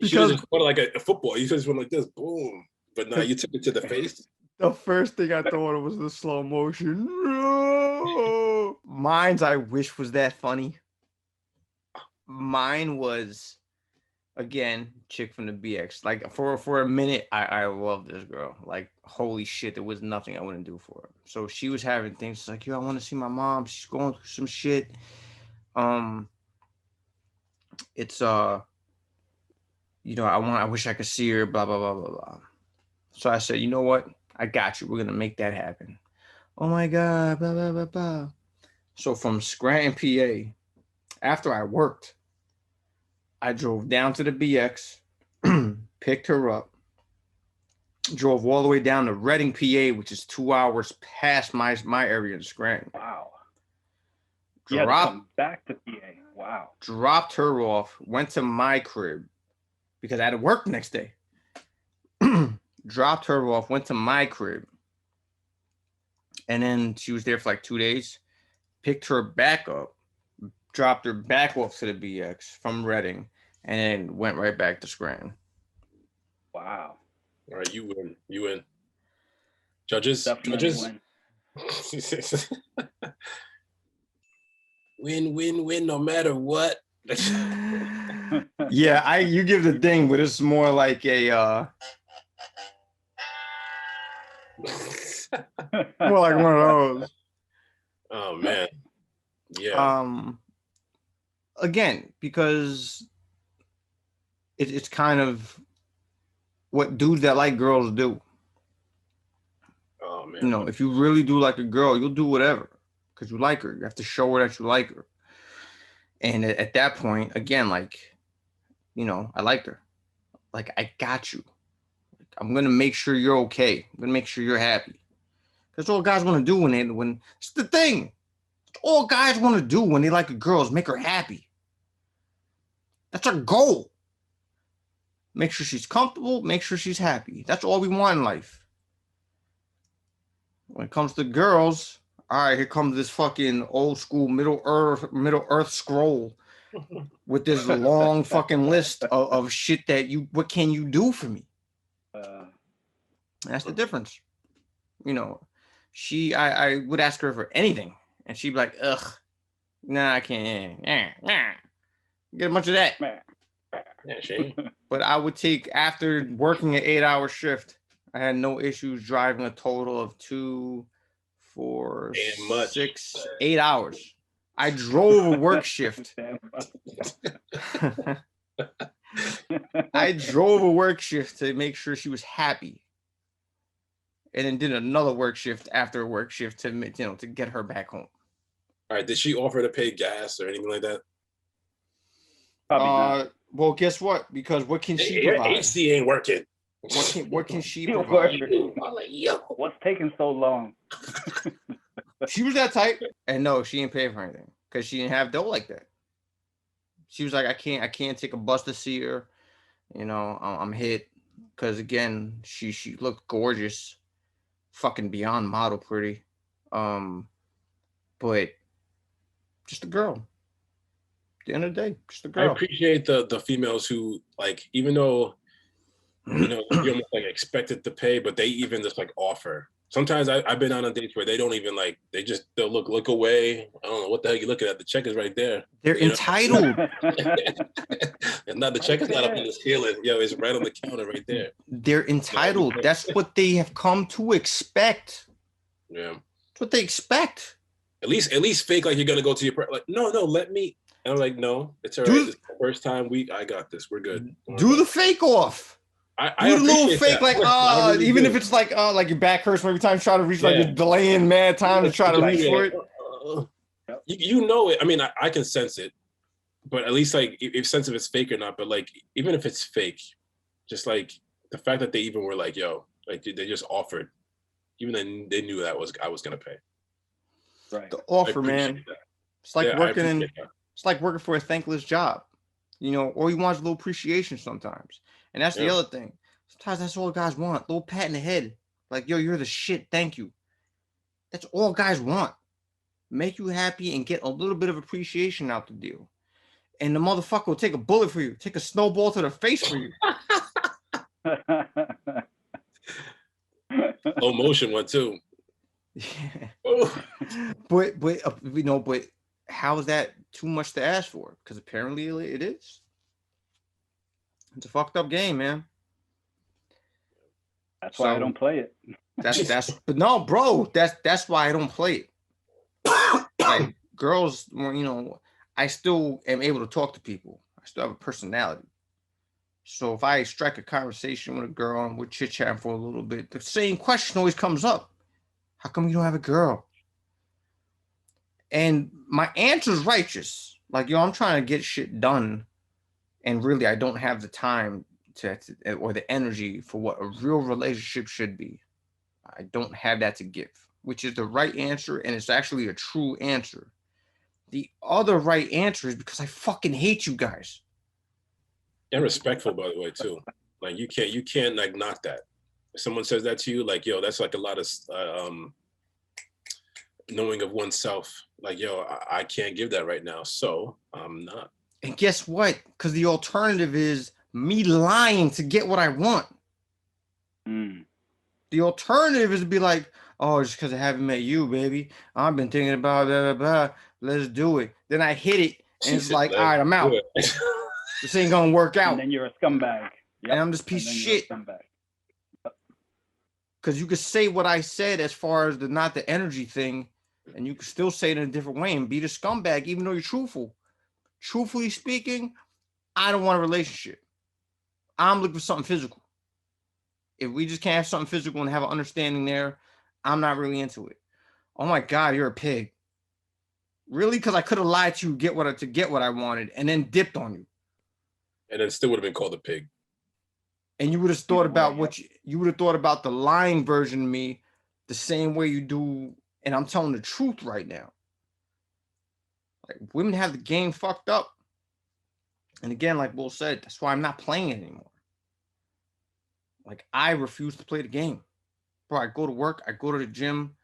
Speaker 3: you should have just put like a football. You just went like this, boom. But now you took it to the face.
Speaker 2: The first thing I thought was the slow motion. No. Mine's I wish was that funny. Mine was, again, chick from the BX. Like for a minute, I love this girl. Like, holy shit, there was nothing I wouldn't do for her. So she was having things. She's like, yo, I want to see my mom. She's going through some shit. It's I wish I could see her. Blah blah blah blah blah. So I said, you know what? I got you. We're gonna make that happen. Oh my god, blah blah blah blah. So from Scranton, PA, after I worked, I drove down to the BX, picked her up, drove all the way down to Reading, PA, which is 2 hours past my area in Scranton.
Speaker 4: Wow. You had to come back to PA. Wow. Dropped
Speaker 2: her off, went to my crib because I had to work the next day. Dropped her off, went to my crib. And then she was there for like 2 days. Picked her back up, dropped her back off to the BX from Reading, and then went right back to Scranton.
Speaker 4: Wow.
Speaker 3: All right, you win. Judges?
Speaker 4: Definitely
Speaker 3: Judges?
Speaker 4: win.
Speaker 3: Win, no matter what.
Speaker 2: Yeah, you give the ding, but it's more like a more like one of those.
Speaker 3: Oh man. Yeah.
Speaker 2: Again, because it's kind of what dudes that like girls do.
Speaker 3: Oh man.
Speaker 2: You know, if you really do like a girl, you'll do whatever because you like her. You have to show her that you like her. And at that point, again, like, you know, I liked her. Like, I got you. I'm gonna make sure you're okay. I'm gonna make sure you're happy. That's all guys want to do when it's the thing. All guys want to do when they like a girl is make her happy. That's our goal. Make sure she's comfortable, make sure she's happy. That's all we want in life. When it comes to girls, all right, here comes this fucking old school Middle Earth scroll with this long fucking list of shit that what can you do for me? That's the difference. You know, I would ask her for anything, and she'd be like, ugh, nah, I can't. Get a bunch of that.
Speaker 3: Yeah, Shane.
Speaker 2: But I would take, after working an 8-hour shift, I had no issues driving a total of 2, 4, 6, 8 hours. I drove a work shift. I drove a work shift to make sure she was happy. And then did another work shift after a work shift to, you know, to get her back home.
Speaker 3: All right. Did she offer to pay gas or anything like that?
Speaker 4: Probably not.
Speaker 2: Well, guess what? Because what can she provide?
Speaker 3: AC ain't working.
Speaker 2: What can she provide?
Speaker 3: I'm like, yo.
Speaker 4: What's taking so long?
Speaker 2: She was that type, and no, she didn't pay for anything because she didn't have dough like that. She was like, I can't take a bus to see her. You know, I'm hit because again, she looked gorgeous, fucking beyond model pretty, but just a girl. At the end of the day, just a girl.
Speaker 3: I appreciate the females who, like, even though, you know, you're almost like expected to pay, but they even just like offer. Sometimes I've been on dates where they don't even like, they'll look away. I don't know what the hell you're looking at. The check is right there.
Speaker 2: They're entitled.
Speaker 3: And not the check is not up in the ceiling. Yo, it's right on the counter right there.
Speaker 2: They're entitled. That's what they have come to expect.
Speaker 3: Yeah.
Speaker 2: That's what they expect.
Speaker 3: At least fake like you're gonna go to your like, no, let me. And I'm like, no, it's all right. It's the first time I got this. We're good.
Speaker 2: Do the fake off.
Speaker 3: I
Speaker 2: do the little fake,
Speaker 3: that.
Speaker 2: like, really even if it's like your back hurts every time you try to reach, like you're delaying mad time to try to reach for it.
Speaker 3: You know it. I mean, I can sense it, but at least like if sense if it's fake or not. But like even if it's fake, just like the fact that they even were like, yo, like they just offered, even then they knew that I was gonna pay.
Speaker 4: Right.
Speaker 2: The offer, man.
Speaker 3: That.
Speaker 2: It's like working it's like working for a thankless job, you know, or you want a little appreciation sometimes. And that's the other thing. Sometimes that's all guys want. A little pat in the head. Like, yo, you're the shit. Thank you. That's all guys want. Make you happy and get a little bit of appreciation out the deal. And the motherfucker will take a bullet for you. Take a snowball to the face for you.
Speaker 3: Slow motion one too.
Speaker 2: Yeah. But you know, but how is that too much to ask for? Because apparently it is. It's a fucked up game, man.
Speaker 4: That's why I don't play it.
Speaker 2: But no, bro, that's why I don't play it. Like girls, you know, I still am able to talk to people. I still have a personality. So if I strike a conversation with a girl and we're chit-chatting for a little bit, the same question always comes up. How come you don't have a girl? And my answer is righteous. Like, yo, I'm trying to get shit done. And really, I don't have the time or the energy for what a real relationship should be. I don't have that to give, which is the right answer. And it's actually a true answer. The other right answer is because I fucking hate you guys.
Speaker 3: And respectful, by the way, too. Like you can't like knock that. If someone says that to you, like, yo, that's like a lot of knowing of oneself. Like, yo, I can't give that right now, so I'm not.
Speaker 2: And guess what? Because the alternative is me lying to get what I want. The alternative is to be like, oh, just because I haven't met you, baby. I've been thinking about blah, blah, blah. Let's do it. Then I hit it, and it's like, all right, I'm out. This ain't gonna work out.
Speaker 4: And then you're a scumbag. Yep.
Speaker 2: And I'm this piece of shit. Because you could say what I said as far as not the energy thing, and you could still say it in a different way and be the scumbag, even though you're truthful. Truthfully speaking, I don't want a relationship. I'm looking for something physical. If we just can't have something physical and have an understanding there, I'm not really into it. Oh my God, you're a pig. Really? Because I could have lied to you to get what I wanted and then dipped on you.
Speaker 3: And then still would have been called a pig.
Speaker 2: And you would have thought about you would have thought about the lying version of me the same way you do. And I'm telling the truth right now. Like, women have the game fucked up. And again, like Will said, that's why I'm not playing it anymore. Like, I refuse to play the game. Bro, I go to work, I go to the gym,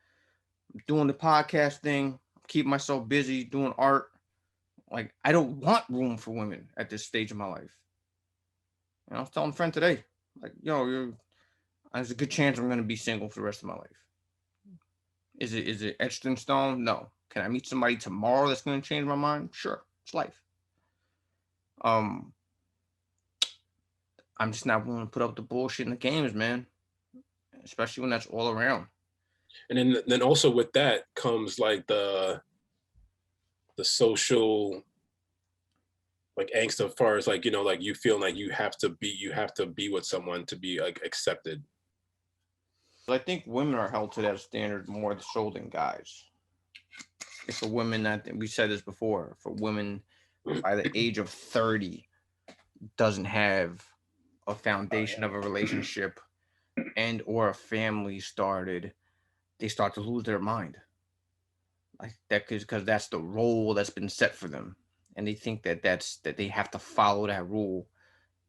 Speaker 2: I'm doing the podcast thing, keep myself busy doing art. Like, I don't want room for women at this stage of my life. And I was telling a friend today, like, yo, there's a good chance I'm gonna be single for the rest of my life. Is it etched in stone? No. Can I meet somebody tomorrow that's gonna change my mind? Sure, it's life. I'm just not willing to put up the bullshit in the games, man. Especially when that's all around.
Speaker 3: And then also with that comes like the social like angst as far as like, you know, like you feel like you have to be with someone to be like accepted.
Speaker 2: I think women are held to that standard more so than guys. If a woman, we said this before, for women by the age of 30 doesn't have a foundation of a relationship and or a family started, they start to lose their mind. Like that, because that's the role that's been set for them, and they think that they have to follow that rule,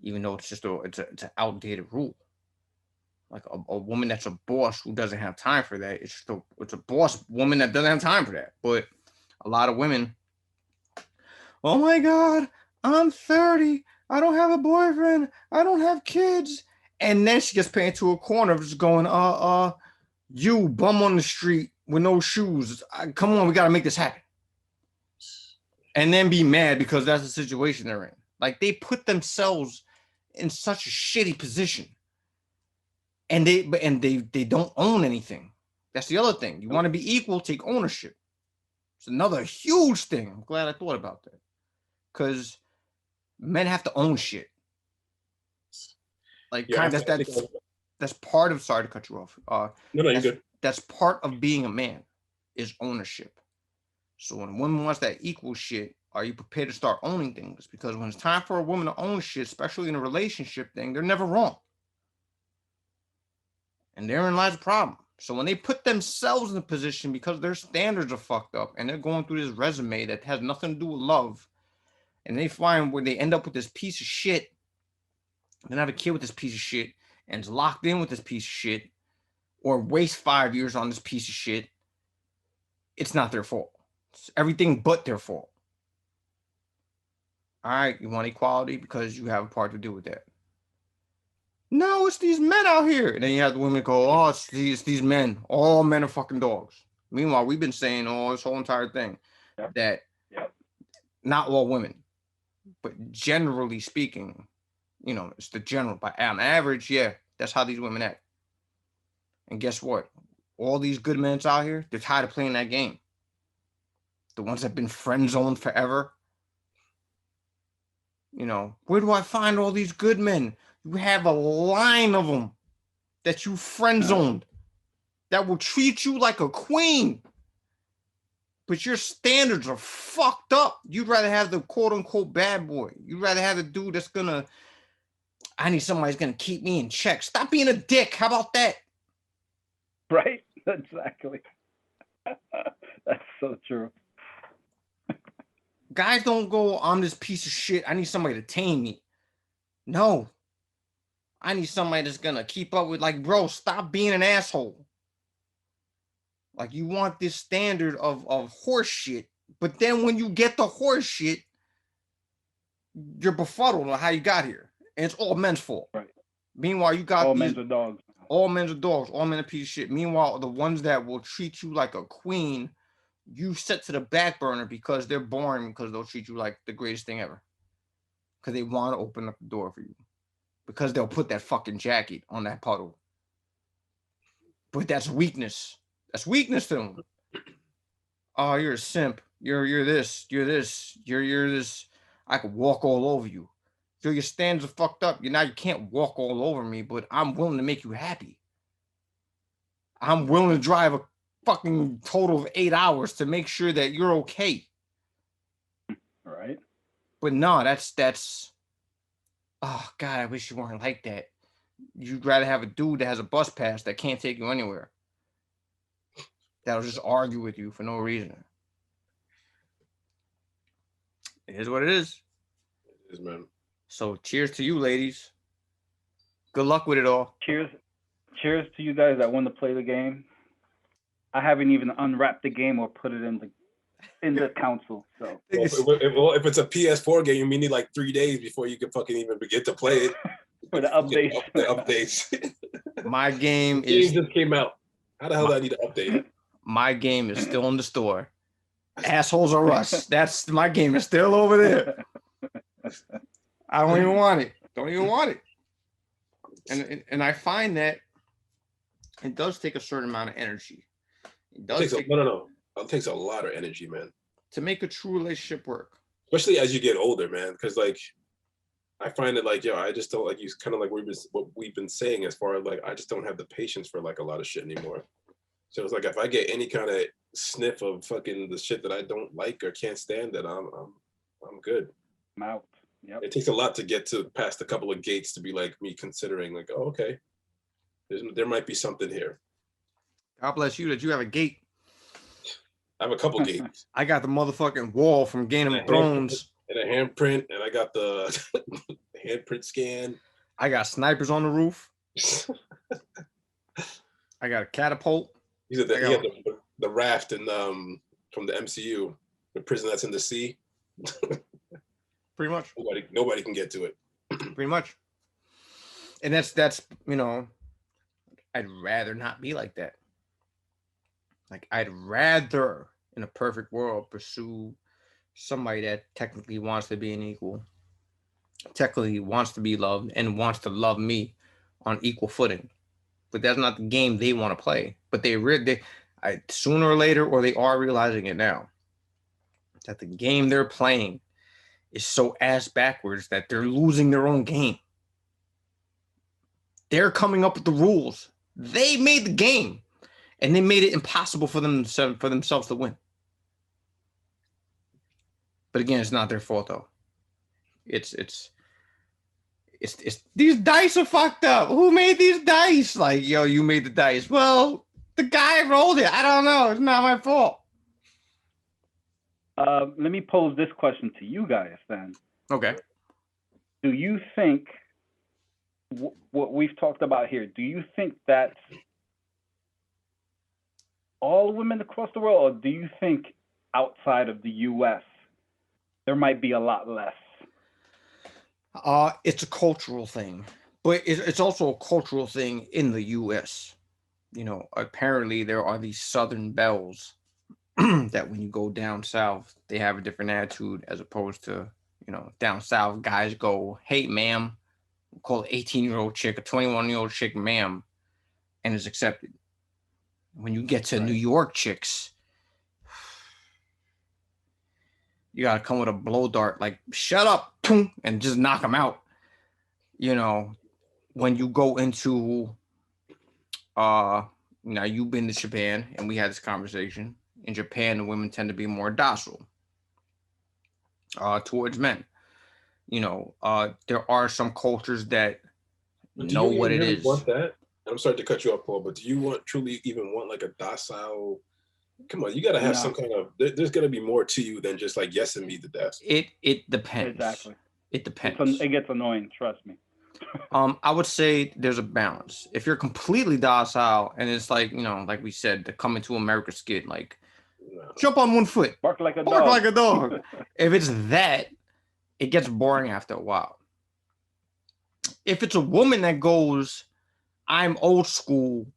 Speaker 2: even though it's just it's an outdated rule. Like a woman that's a boss who doesn't have time for that. It's a boss woman that doesn't have time for that. But a lot of women, oh my God, I'm 30. I don't have a boyfriend. I don't have kids. And then she gets put into a corner of just going, you bum on the street with no shoes. Come on, we got to make this happen. And then be mad because that's the situation they're in. Like, they put themselves in such a shitty position. And they don't own anything. That's the other thing. You want to be equal, take ownership. It's another huge thing. I'm glad I thought about that. Because men have to own shit. Like, yeah, that's part of, sorry to cut you off.
Speaker 3: No, you're good.
Speaker 2: That's part of being a man, is ownership. So when a woman wants that equal shit, are you prepared to start owning things? Because when it's time for a woman to own shit, especially in a relationship thing, they're never wrong. And therein lies the problem. So when they put themselves in a position because their standards are fucked up and they're going through this resume that has nothing to do with love, and they find where they end up with this piece of shit, then have a kid with this piece of shit and is locked in with this piece of shit, or waste 5 years on this piece of shit, it's not their fault. It's everything but their fault. All right, you want equality because you have a part to do with that. No, it's these men out here. And then you have the women go, oh, it's these men. All men are fucking dogs. Meanwhile, we've been saying this whole entire thing that not all women, but generally speaking, you know, it's the general. By on average, yeah, that's how these women act. And guess what? All these good men out here, they're tired of playing that game. The ones that have been friend zoned forever. You know, where do I find all these good men? You have a line of them that you friend zoned that will treat you like a queen. But your standards are fucked up. You'd rather have the quote unquote bad boy. You'd rather have the dude that's I need somebody who's gonna keep me in check. Stop being a dick. How about that?
Speaker 4: Right? Exactly. That's so true.
Speaker 2: Guys don't go, I'm this piece of shit. I need somebody to tame me. No. I need somebody that's gonna keep up with, like, bro, stop being an asshole. Like, you want this standard of horse shit, but then when you get the horse shit, you're befuddled on how you got here. And it's all men's fault.
Speaker 4: Right.
Speaker 2: Meanwhile, you got
Speaker 4: all men's are dogs.
Speaker 2: All men are dogs. All men are piece of shit. Meanwhile, the ones that will treat you like a queen, you set to the back burner because they're boring, because they'll treat you like the greatest thing ever. Because they want to open up the door for you. Because they'll put that fucking jacket on that puddle. But that's weakness. That's weakness to them. Oh, you're a simp. You're this. You're this. You're this. I could walk all over you. So your stands are fucked up. You can't walk all over me, but I'm willing to make you happy. I'm willing to drive a fucking total of 8 hours to make sure that you're okay.
Speaker 4: Right.
Speaker 2: But no, that's. Oh God, I wish you weren't like that. You'd rather have a dude that has a bus pass that can't take you anywhere. That'll just argue with you for no reason. It is what it is.
Speaker 3: It is, man.
Speaker 2: So cheers to you, ladies. Good luck with it all.
Speaker 4: Cheers to you guys that want to play the game. I haven't even unwrapped the game or put it in the console. So
Speaker 3: if it's a PS4 game, you need like 3 days before you can fucking even begin to play it.
Speaker 4: For the updates.
Speaker 3: The updates.
Speaker 2: My game
Speaker 3: The game
Speaker 2: is
Speaker 3: just came out. How the hell do I need to update it?
Speaker 2: My game is still in the store. Assholes are us. That's my game is still over there. I don't even want it. Don't even want it. And I find that it does take a certain amount of energy. It does
Speaker 3: no. It takes a lot of energy, man.
Speaker 2: To make a true relationship work.
Speaker 3: Especially as you get older, man. Because like I find it like, I just don't like you kind of like what we've been saying as far as like I just don't have the patience for like a lot of shit anymore. So it's like if I get any kind of sniff of fucking the shit that I don't like or can't stand, that I'm good.
Speaker 4: I'm out. Yep.
Speaker 3: It takes a lot to get to past a couple of gates to be like me considering like, oh, okay, there might be something here.
Speaker 2: God bless you that you have a gate.
Speaker 3: I have a couple gates.
Speaker 2: I got the motherfucking wall from Game of Thrones.
Speaker 3: And a handprint, and I got the handprint scan.
Speaker 2: I got snipers on the roof. I got a catapult.
Speaker 3: He had the raft and from the MCU, the prison that's in the sea.
Speaker 2: Pretty much.
Speaker 3: Nobody can get to it.
Speaker 2: Pretty much. And that's I'd rather not be like that. Like I'd rather, in a perfect world, pursue somebody that technically wants to be an equal, technically wants to be loved and wants to love me on equal footing. But that's not the game they want to play. But they sooner or later, or they are realizing it now, that the game they're playing is so ass backwards that they're losing their own game. They're coming up with the rules. They made the game, and they made it impossible for themselves to win. But again, it's not their fault though. It's these dice are fucked up. Who made these dice? Like, yo, you made the dice. Well, the guy rolled it. I don't know. It's not my fault.
Speaker 4: Let me pose this question to you guys then.
Speaker 2: Okay.
Speaker 4: Do you think what we've talked about here, do you think that's all women across the world, or do you think outside of the U.S. there might be a lot less?
Speaker 2: It's a cultural thing, but it's also a cultural thing in the U.S. You know, apparently there are these Southern belles that when you go down south, they have a different attitude as opposed to, you know, down south, guys go, hey, ma'am, we'll call an 18-year-old chick, a 21-year-old chick, ma'am, and it's accepted. When you get to New York chicks, you got to come with a blow dart, like, shut up, and just knock them out. You know, when you go into, now you've been to Japan, and we had this conversation. In Japan, the women tend to be more docile towards men. You know, there are some cultures that know what it is.
Speaker 3: Want that? I'm sorry to cut you off, Paul, but do you truly even want like a docile? Come on, you got to have some kind of. There's going to be more to you than just like yes and me to death.
Speaker 2: It depends.
Speaker 4: Exactly.
Speaker 2: It depends.
Speaker 4: It gets annoying. Trust me.
Speaker 2: I would say there's a balance. If you're completely docile and it's like, you know, like we said, the Coming to America skit, like jump on one foot,
Speaker 4: bark like a
Speaker 2: dog. If it's that, it gets boring after a while. If it's a woman that goes, I'm old school.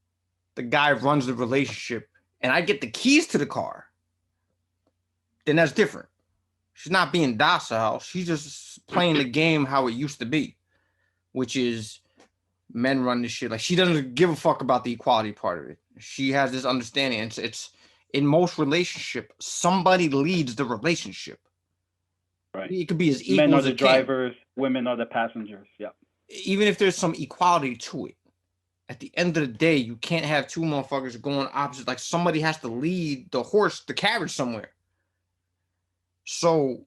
Speaker 2: The guy runs the relationship, and I get the keys to the car. Then that's different. She's not being docile. She's just playing the game how it used to be, which is men run this shit. Like, she doesn't give a fuck about the equality part of it. She has this understanding. It's in most relationship, somebody leads the relationship.
Speaker 4: Right.
Speaker 2: It could be as equal
Speaker 4: Men are
Speaker 2: as
Speaker 4: the
Speaker 2: it can.
Speaker 4: drivers, women are the passengers. Yeah.
Speaker 2: Even if there's some equality to it, at the end of the day, you can't have two motherfuckers going opposite. Like, somebody has to lead the horse, the carriage somewhere. So,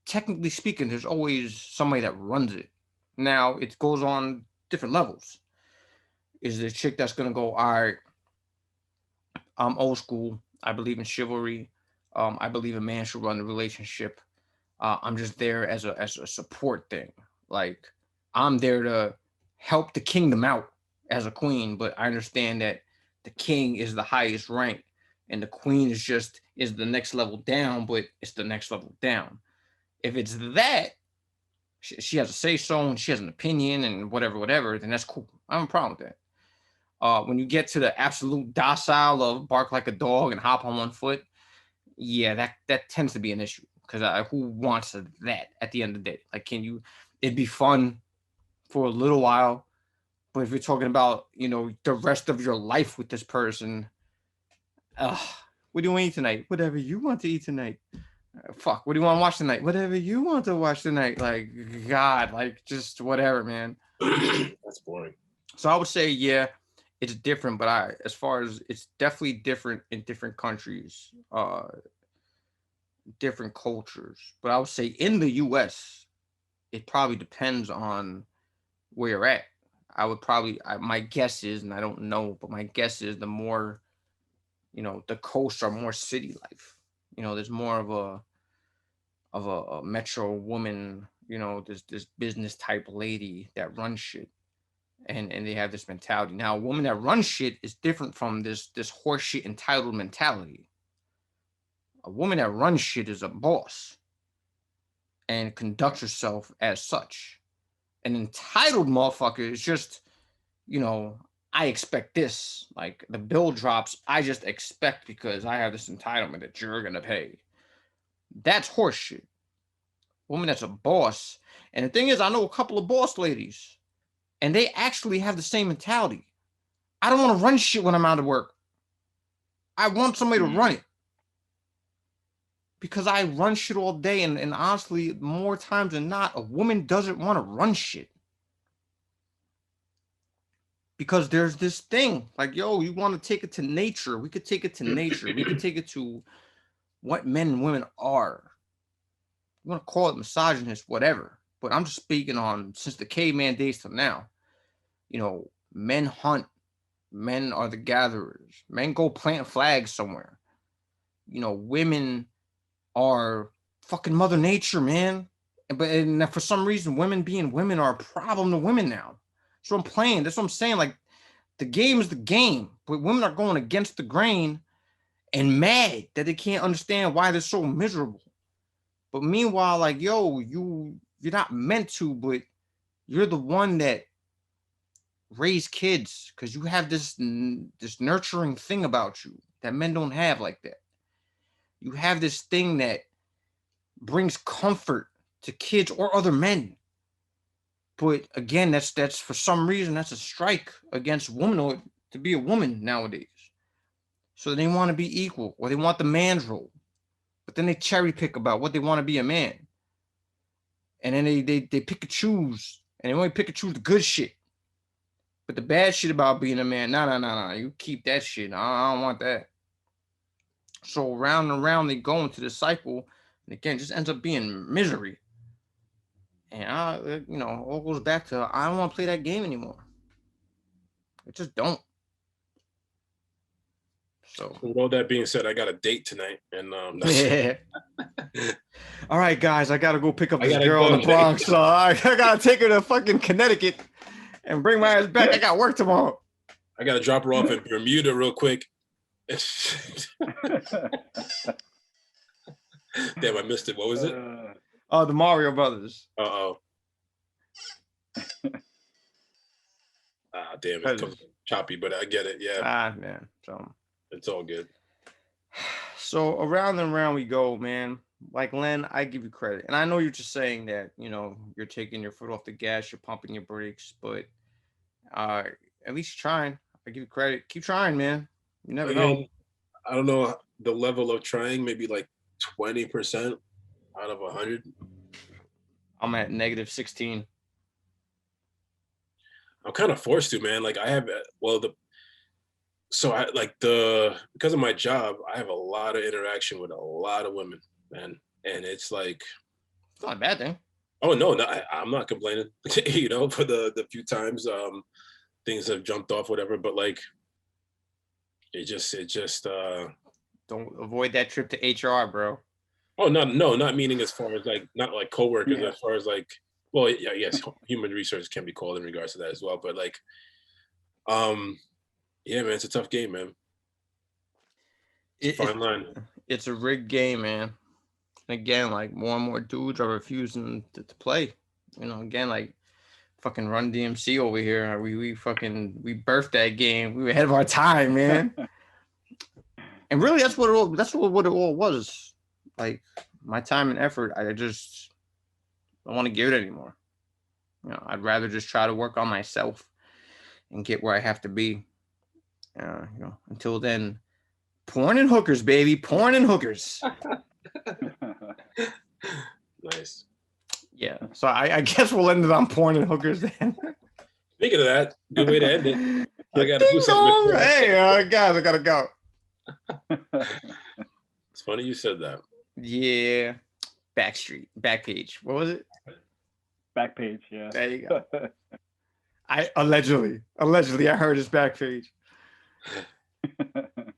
Speaker 2: technically speaking, there's always somebody that runs it. Now, it goes on different levels. Is the chick that's going to go, all right, I'm old school. I believe in chivalry. I believe a man should run the relationship. I'm just there as a support thing. Like, I'm there to help the kingdom out as a queen, but I understand that the king is the highest rank and the queen is the next level down, but it's the next level down. If it's that, she has a say so and she has an opinion and whatever, then that's cool. I don't have a problem with that. When you get to the absolute docile of bark like a dog and hop on one foot, yeah, that tends to be an issue, because who wants that at the end of the day? Like, it'd be fun for a little while, but if you're talking about, the rest of your life with this person, what do you want to eat tonight? Whatever you want to eat tonight. Fuck, what do you want to watch tonight? Whatever you want to watch tonight. Like, God, like, just whatever, man.
Speaker 3: That's boring.
Speaker 2: So I would say, yeah, it's different, but as far as it's definitely different in different countries, different cultures. But I would say in the US, it probably depends on where you're at. My guess is, and I don't know, but my guess is the more, the coasts are more city life. There's more of a metro woman, this business type lady that runs shit. And they have this mentality. Now, a woman that runs shit is different from this horseshit entitled mentality. A woman that runs shit is a boss and conducts herself as such. An entitled motherfucker is just, I expect this. Like, the bill drops, I just expect because I have this entitlement that you're gonna pay. That's horseshit. Woman that's a boss. And the thing is, I know a couple of boss ladies, and they actually have the same mentality. I don't want to run shit when I'm out of work. I want somebody to run it. Because I run shit all day, and honestly, more times than not, a woman doesn't want to run shit. Because there's this thing, like, yo, you want to take it to nature. We could take it to nature. We could take it to what men and women are. You want to call it misogynist, whatever. But I'm just speaking on since the caveman days till now. Men hunt. Men are the gatherers. Men go plant flags somewhere. Women are fucking Mother Nature, man. But for some reason, women being women are a problem to women now. So I'm playing. That's what I'm saying. Like, the game is the game, but women are going against the grain and mad that they can't understand why they're so miserable. But meanwhile, like, yo, you're not meant to, but you're the one that raised kids because you have this nurturing thing about you that men don't have like that. You have this thing that brings comfort to kids or other men. But again, that's for some reason, that's a strike against womanhood to be a woman nowadays. So they want to be equal, or they want the man's role. But then they cherry pick about what they want to be a man. And then they pick and choose. And they only pick and choose the good shit. But the bad shit about being a man, nah. You keep that shit. I don't want that. So round and round they go into the cycle. And again, it just ends up being misery. And all goes back to, I don't want to play that game anymore. I just don't. So,
Speaker 3: with all that being said, I got a date tonight, and
Speaker 2: yeah. All right, guys, I gotta go pick up this girl in the Bronx. So I gotta take her to fucking Connecticut and bring my ass back. I got work tomorrow.
Speaker 3: I gotta drop her off in Bermuda real quick. Damn, I missed it. What was it?
Speaker 2: The Mario Brothers.
Speaker 3: Uh-oh. damn, it comes choppy, but I get it. Yeah.
Speaker 2: Man. So
Speaker 3: it's all good.
Speaker 2: So around and around we go, man. Like Len, I give you credit. And I know you're just saying that, you're taking your foot off the gas, you're pumping your brakes, but at least you're trying. I give you credit. Keep trying, man. You never know.
Speaker 3: I don't know the level of trying, maybe like 20% out of 100.
Speaker 2: I'm at -16.
Speaker 3: I'm kind of forced to, man. Like I have, because of my job, I have a lot of interaction with a lot of women, man. And it's like,
Speaker 2: it's not a bad thing.
Speaker 3: Oh no, I'm not complaining, for the few times things have jumped off, whatever, but like, it just
Speaker 2: don't avoid that trip to HR, bro.
Speaker 3: Oh, not meaning as far as like, not like coworkers, as far as like, well, yeah, yes, human resources can be called in regards to that as well. But like, yeah, man, it's a tough game, man. It's a fine line.
Speaker 2: It's a rigged game, man. And again, like more and more dudes are refusing to play. Again, like fucking Run DMC over here. We birthed that game. We were ahead of our time, man. And really, that's what it all was. Like my time and effort, I just don't want to give it anymore. I'd rather just try to work on myself and get where I have to be. Until then, porn and hookers, baby, porn and hookers.
Speaker 3: Nice.
Speaker 2: Yeah. So I guess we'll end it on porn and hookers then.
Speaker 3: Speaking of that, good way to end it. I gotta do something.
Speaker 2: Hey, guys, I gotta go.
Speaker 3: It's funny you said that.
Speaker 2: Yeah. Backpage. What was it?
Speaker 4: Backpage, yeah.
Speaker 2: There you go. I allegedly I heard it's Backpage.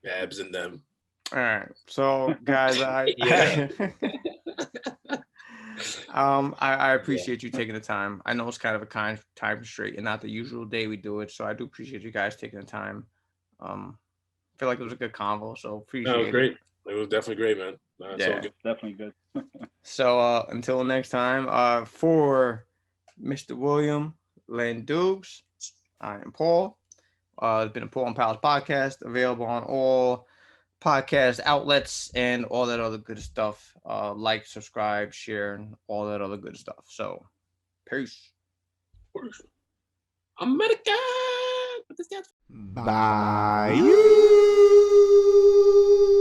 Speaker 3: Abs in them.
Speaker 2: All right. So guys, I appreciate you taking the time. I know it's kind of a time constraint and not the usual day we do it. So I do appreciate you guys taking the time. I feel like it was a good convo. So appreciate it.
Speaker 3: Great. It was definitely great, man. It's all good.
Speaker 4: Definitely good.
Speaker 2: So until next time, for Mr. William, Len Dukes, I am Paul. It's been a Paul N Palz Podcast, available on all podcast outlets and all that other good stuff. Like, subscribe, share, and all that other good stuff. So, peace.
Speaker 3: America.
Speaker 1: Bye.